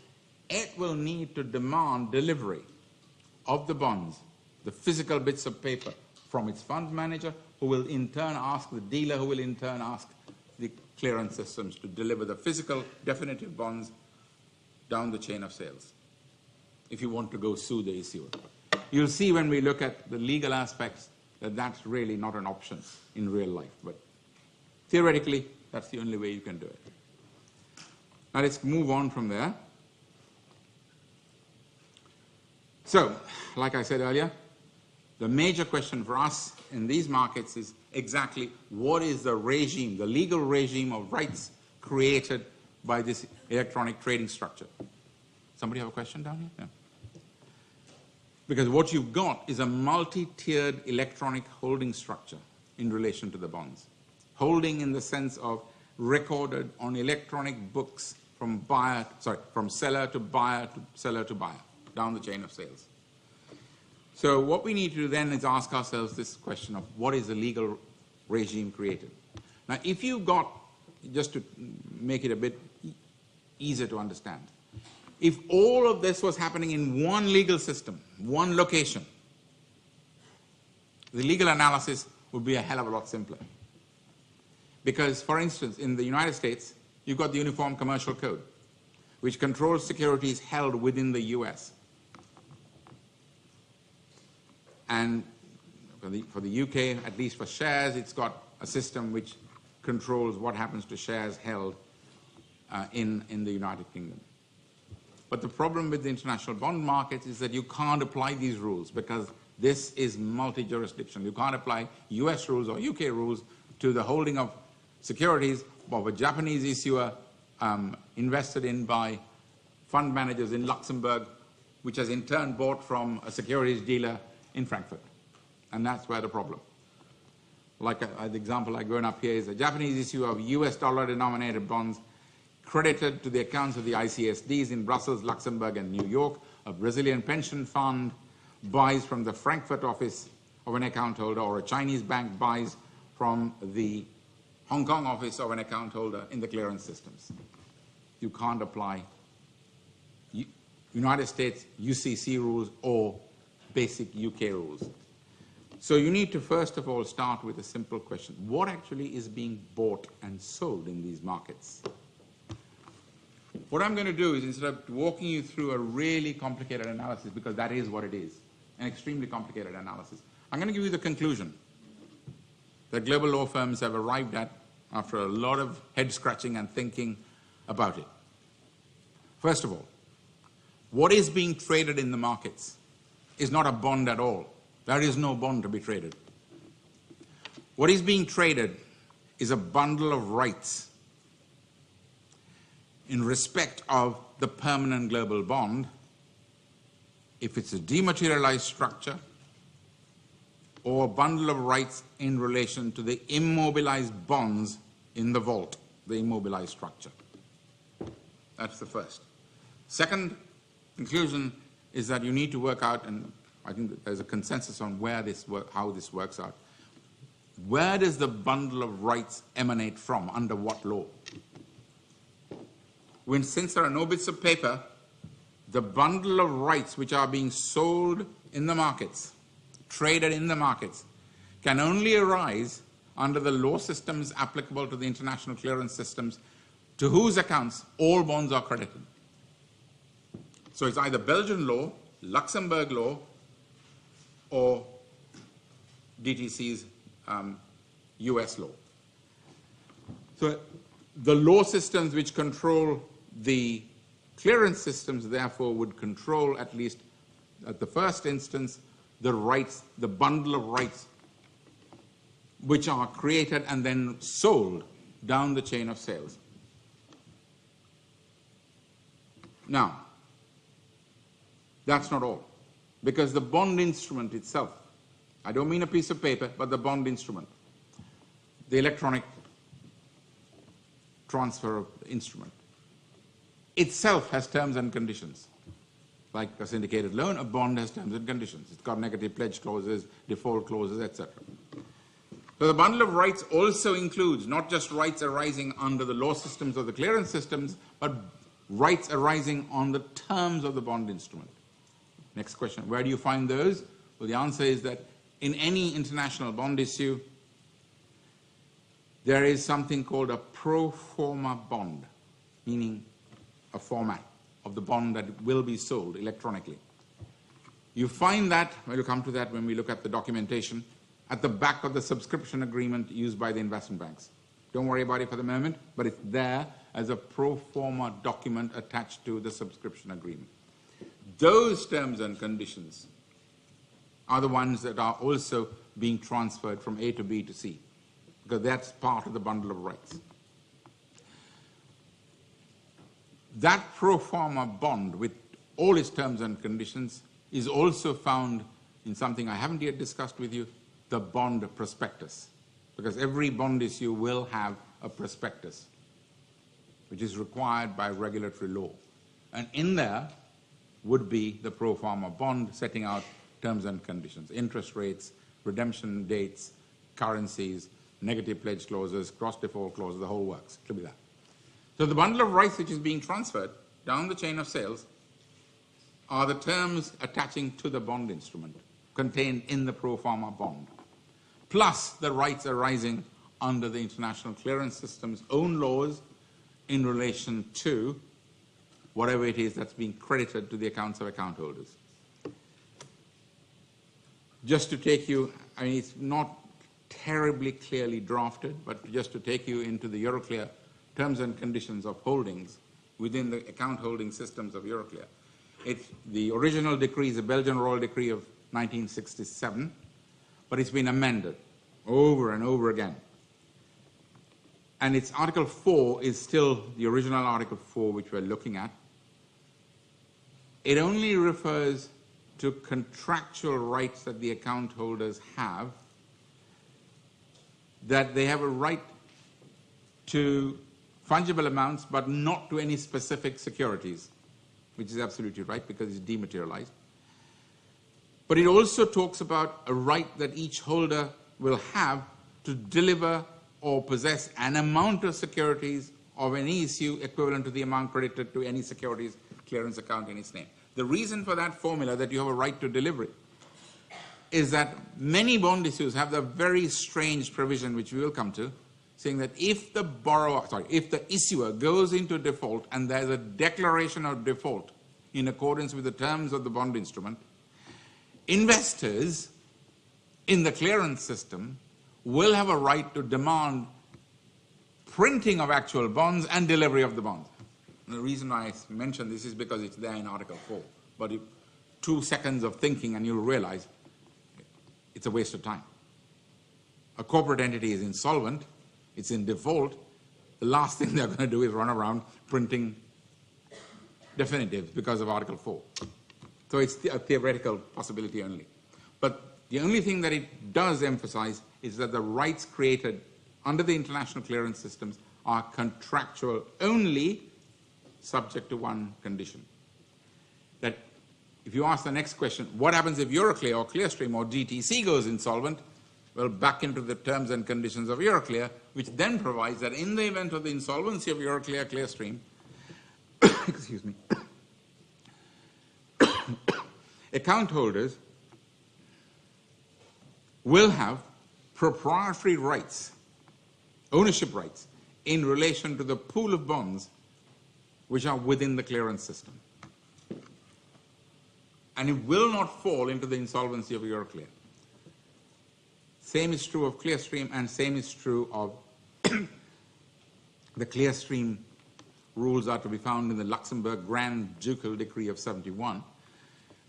it will need to demand delivery of the bonds, the physical bits of paper, from its fund manager, who will in turn ask the dealer, who will in turn ask the clearance systems to deliver the physical definitive bonds down the chain of sales, if you want to go sue the issuer. You'll see when we look at the legal aspects that that's really not an option in real life, but theoretically, that's the only way you can do it. Now let's move on from there. So, like I said earlier, the major question for us in these markets is exactly what is the regime, the legal regime of rights created by this electronic trading structure. Somebody have a question down here? Yeah. Because what you've got is a multi-tiered electronic holding structure in relation to the bonds. Holding in the sense of recorded on electronic books from seller to buyer to seller to buyer, down the chain of sales. So what we need to do then is ask ourselves this question of what is the legal regime created? Now, if you got, just to make it a bit easier to understand, if all of this was happening in one legal system, one location, the legal analysis would be a hell of a lot simpler. Because, for instance, in the United States, you've got the Uniform Commercial Code, which controls securities held within the US. And for the UK, at least for shares, it's got a system which controls what happens to shares held in the United Kingdom. But the problem with the international bond markets is that you can't apply these rules because this is multi-jurisdictional. You can't apply US rules or UK rules to the holding of securities of a Japanese issuer invested in by fund managers in Luxembourg, which has in turn bought from a securities dealer in Frankfurt. And that's where the problem. Like the example I've given up here is a Japanese issue of US dollar denominated bonds credited to the accounts of the ICSDs in Brussels, Luxembourg, and New York. A Brazilian pension fund buys from the Frankfurt office of an account holder, or a Chinese bank buys from the Hong Kong office of an account holder in the clearance systems. You can't apply United States UCC rules or basic UK rules. So you need to first of all start with a simple question. What actually is being bought and sold in these markets? What I'm going to do is, instead of walking you through a really complicated analysis, because that is what it is, an extremely complicated analysis, I'm going to give you the conclusion that global law firms have arrived at after a lot of head-scratching and thinking about it. First of all, what is being traded in the markets is not a bond at all. There is no bond to be traded. What is being traded is a bundle of rights in respect of the permanent global bond, if it's a dematerialized structure, or a bundle of rights in relation to the immobilized bonds in the vault, the immobilized structure. That's the first. Second conclusion is that you need to work out, and I think that there's a consensus on how this works out. Where does the bundle of rights emanate from? Under what law? Since there are no bits of paper, the bundle of rights which are being sold in the markets, traded in the markets, can only arise under the law systems applicable to the international clearance systems, to whose accounts all bonds are credited. So it's either Belgian law, Luxembourg law, or DTC's US law. So the law systems which control the clearance systems, therefore, would control, at least at the first instance, the rights, the bundle of rights which are created and then sold down the chain of sales. Now, that's not all, because the bond instrument itself, I don't mean a piece of paper, but the bond instrument, the electronic transfer of the instrument, itself has terms and conditions. Like a syndicated loan, a bond has terms and conditions. It's got negative pledge clauses, default clauses, etc. So the bundle of rights also includes not just rights arising under the law systems or the clearance systems, but rights arising on the terms of the bond instrument. Next question, where do you find those? Well, the answer is that in any international bond issue, there is something called a pro forma bond, meaning a format of the bond that will be sold electronically. You find that, we'll come to that when we look at the documentation, at the back of the subscription agreement used by the investment banks. Don't worry about it for the moment, but it's there as a pro forma document attached to the subscription agreement. Those terms and conditions are the ones that are also being transferred from A to B to C, because that's part of the bundle of rights. That pro forma bond with all its terms and conditions is also found in something I haven't yet discussed with you, the bond prospectus, because every bond issue will have a prospectus, which is required by regulatory law. And in there would be the pro forma bond setting out terms and conditions, interest rates, redemption dates, currencies, negative pledge clauses, cross-default clauses, the whole works. It will be that. So the bundle of rights which is being transferred down the chain of sales are the terms attaching to the bond instrument contained in the pro forma bond, plus the rights arising under the international clearance system's own laws in relation to whatever it is that's being credited to the accounts of account holders. Just to take you, I mean, it's not terribly clearly drafted, but just to take you into the Euroclear terms and conditions of holdings within the account holding systems of Euroclear. The original decree is a Belgian Royal Decree of 1967, but it's been amended over and over again. And its Article 4 is still the original Article 4 which we're looking at. It only refers to contractual rights that the account holders have, that they have a right to fungible amounts but not to any specific securities, which is absolutely right because it's dematerialized. But it also talks about a right that each holder will have to deliver or possess an amount of securities of any issue equivalent to the amount credited to any securities clearance account in its name. The reason for that formula, that you have a right to delivery, is that many bond issues have the very strange provision, which we will come to, saying that if the issuer goes into default and there's a declaration of default in accordance with the terms of the bond instrument, investors in the clearance system will have a right to demand printing of actual bonds and delivery of the bonds. And the reason I mention this is because it's there in Article 4. But 2 seconds of thinking and you'll realize it's a waste of time. A corporate entity is insolvent, it's in default. The last thing they're going to do is run around printing definitives because of Article 4. So it's a theoretical possibility only. But the only thing that it does emphasize is that the rights created under the international clearance systems are contractual only, subject to one condition. That if you ask the next question, what happens if Euroclear or Clearstream or DTC goes insolvent? Well, back into the terms and conditions of Euroclear, which then provides that in the event of the insolvency of Euroclear, Clearstream, excuse me, account holders will have proprietary rights, ownership rights, in relation to the pool of bonds which are within the clearance system. And it will not fall into the insolvency of Euroclear. Same is true of Clearstream, and same is true of the Clearstream rules are to be found in the Luxembourg Grand Ducal Decree of 71.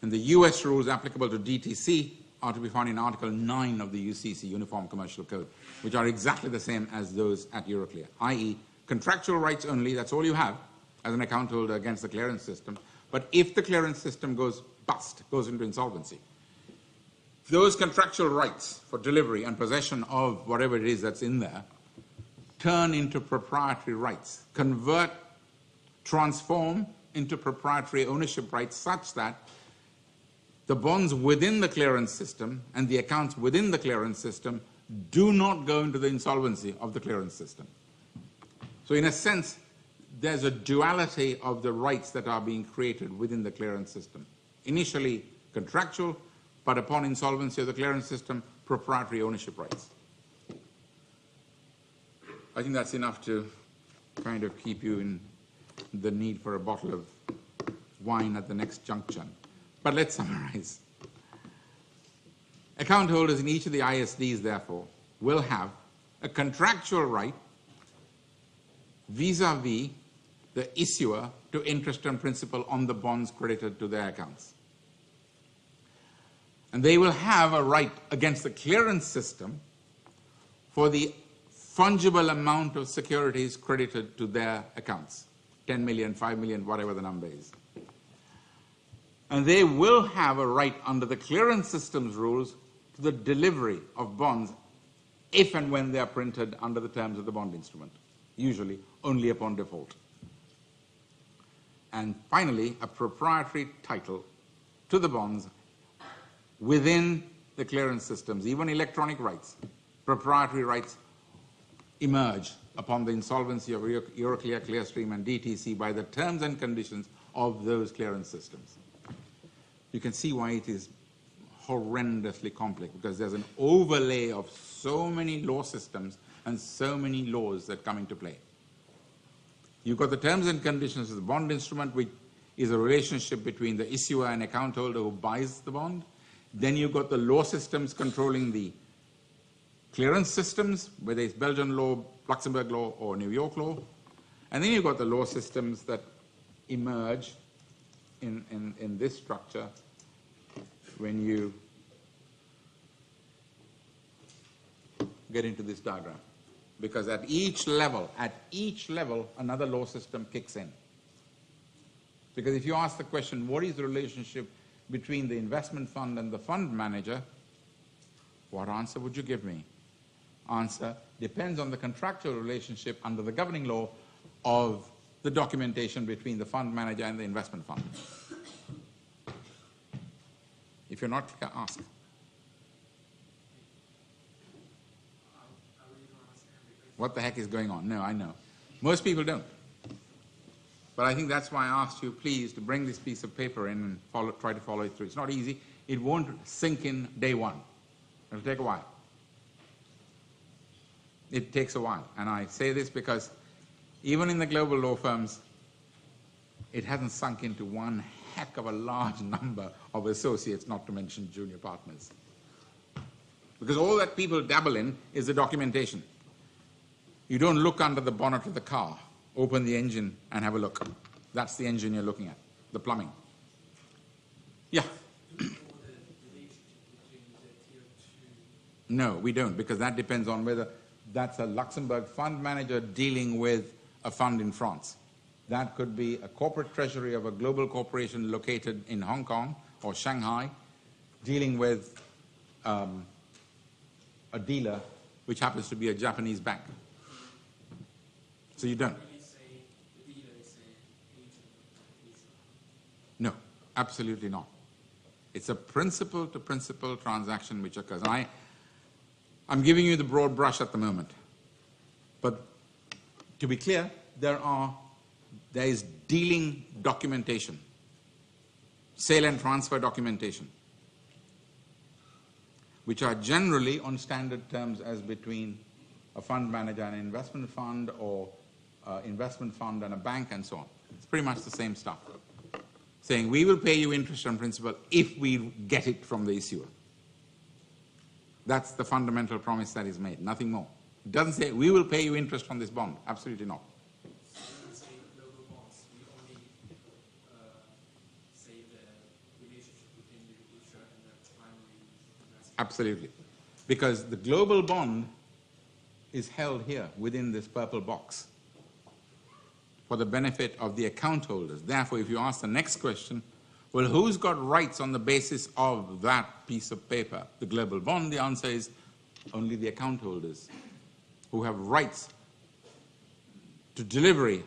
And the US rules applicable to DTC are to be found in Article 9 of the UCC, Uniform Commercial Code, which are exactly the same as those at Euroclear, i.e. contractual rights only, that's all you have as an account holder against the clearance system. But if the clearance system goes bust, goes into insolvency, those contractual rights for delivery and possession of whatever it is that's in there turn into proprietary rights, convert, transform into proprietary ownership rights such that the bonds within the clearance system and the accounts within the clearance system do not go into the insolvency of the clearance system. So in a sense, there's a duality of the rights that are being created within the clearance system. Initially contractual, but upon insolvency of the clearance system, proprietary ownership rights. I think that's enough to kind of keep you in the need for a bottle of wine at the next junction. But let's summarize. Account holders in each of the ISDs, therefore, will have a contractual right vis-à-vis the issuer to interest and principal on the bonds credited to their accounts. And they will have a right against the clearance system for the fungible amount of securities credited to their accounts, 10 million, 5 million, whatever the number is. And they will have a right under the clearance system's rules to the delivery of bonds if and when they are printed under the terms of the bond instrument, usually only upon default. And finally, a proprietary title to the bonds within the clearance systems, even electronic rights, proprietary rights, emerge upon the insolvency of Euroclear, Clearstream, and DTC by the terms and conditions of those clearance systems. You can see why it is horrendously complex, because there's an overlay of so many law systems and so many laws that come into play. You've got the terms and conditions of the bond instrument, which is a relationship between the issuer and account holder who buys the bond. Then you've got the law systems controlling the clearance systems, whether it's Belgian law, Luxembourg law, or New York law. And then you've got the law systems that emerge in this structure when you get into this diagram. Because at each level, another law system kicks in. Because if you ask the question, what is the relationship between the investment fund and the fund manager, what answer would you give me? Answer depends on the contractual relationship under the governing law of the documentation between the fund manager and the investment fund. If you're not, ask. What the heck is going on? No, I know. Most people don't. But I think that's why I asked you, please, to bring this piece of paper in and try to follow it through. It's not easy. It won't sink in day one. It'll take a while. It takes a while. And I say this because even in the global law firms, it hasn't sunk into one heck of a large number of associates, not to mention junior partners. Because all that people dabble in is the documentation. You don't look under the bonnet of the car, open the engine and have a look. That's the engine you're looking at, the plumbing. Yeah? No, we don't, because that depends on whether that's a Luxembourg fund manager dealing with a fund in France. That could be a corporate treasury of a global corporation located in Hong Kong or Shanghai dealing with a dealer which happens to be a Japanese bank. So you don't. No, absolutely not. It's a principal-to-principal transaction which occurs. And I'm giving you the broad brush at the moment. But to be clear, there is dealing documentation, sale and transfer documentation, which are generally on standard terms as between a fund manager and an investment fund, or investment fund and a bank, and so on. It's pretty much the same stuff. Saying we will pay you interest on principal if we get it from the issuer. That's the fundamental promise that is made, nothing more. It doesn't say we will pay you interest on this bond. Absolutely not. Absolutely. Because the global bond is held here within this purple box for the benefit of the account holders. Therefore, if you ask the next question, well, who's got rights on the basis of that piece of paper, the global bond? The answer is only the account holders who have rights to delivery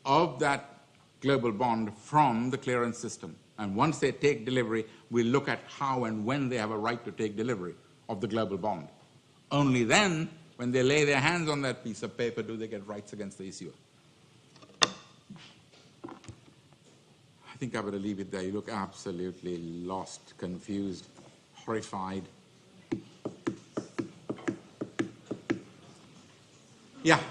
of that global bond from the clearance system. And once they take delivery, we look at how and when they have a right to take delivery of the global bond. Only then, when they lay their hands on that piece of paper, do they get rights against the issuer. I think I better leave it there. You look absolutely lost, confused, horrified. Yeah? Has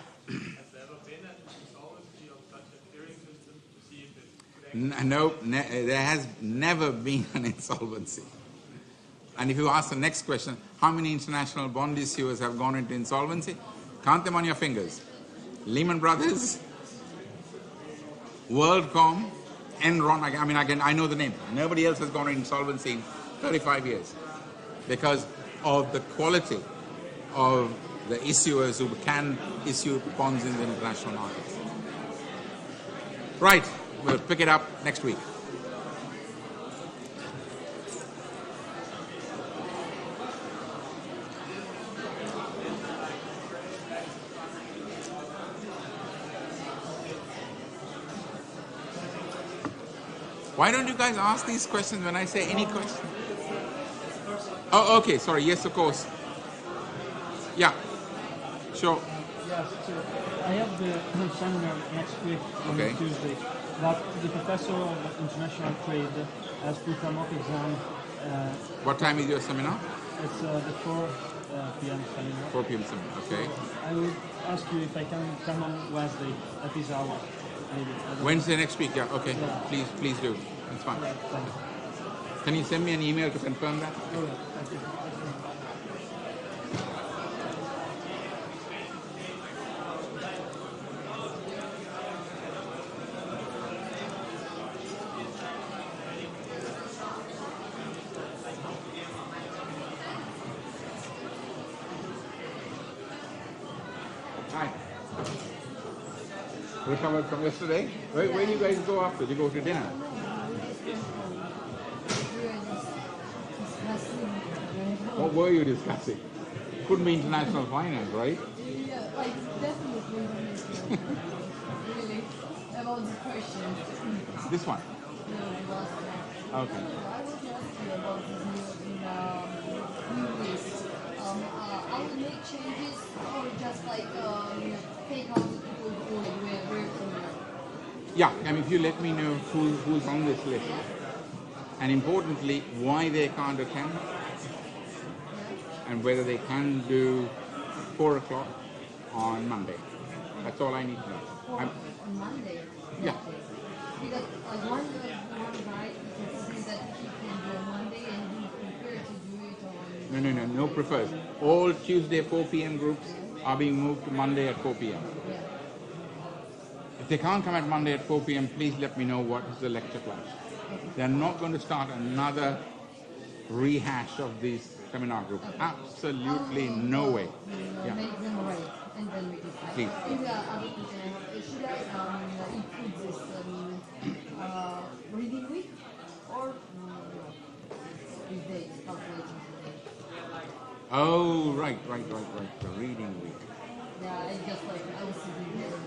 there ever been an insolvency of such a clearing system to see if it could No, there has never been an insolvency. And if you ask the next question, how many international bond issuers have gone into insolvency? Count them on your fingers. Lehman Brothers, WorldCom, Enron, I know the name. Nobody else has gone into insolvency in 35 years because of the quality of the issuers who can issue bonds in the international markets. Right, we'll pick it up next week. Why don't you guys ask these questions when I say any question? Oh, okay, sorry. Yes, of course. Yeah, sure. Yes, so I have the seminar next week on Okay. Tuesday, but the professor of international trade has put a mock exam. What time is your seminar? It's the 4 p.m. seminar. 4 p.m. seminar. Okay. I would ask you if I can come on Wednesday at this hour, maybe. I don't know. Wednesday next week. Yeah. Okay. Yeah. Please do. It's fine. Yeah, thanks. Can you send me an email to confirm that? Oh, yeah, thank you. Hi. Recovered from yesterday? Where do you guys go after? Do you go to dinner? What were you discussing? Couldn't be international finance, right? Yeah, like definitely really about the question. This one. No, the last one. Okay. I want to ask you about this new list. I will make changes or just like take out the people who like were familiar. Yeah, I mean, if you let me know who's on this list, and importantly, why they can't attend, and whether they can do 4 o'clock on Monday. That's all I need to know. Or I'm- on Monday. Yeah. Because one guy can say that he can do on Monday and he prepared to do it on No prefers. All Tuesday 4 p.m. groups are being moved to Monday at 4 p.m. yeah. If they can't come at Monday at 4 p.m., please let me know what is the lecture class. They're not going to start another rehash of these seminar groups. Absolutely no way. Yeah. Make them right and then we decide. Please. And the other question I have, should I include this reading week or with dates, calculations with dates? Oh, right. The reading week. Yeah, it's just like I was sitting there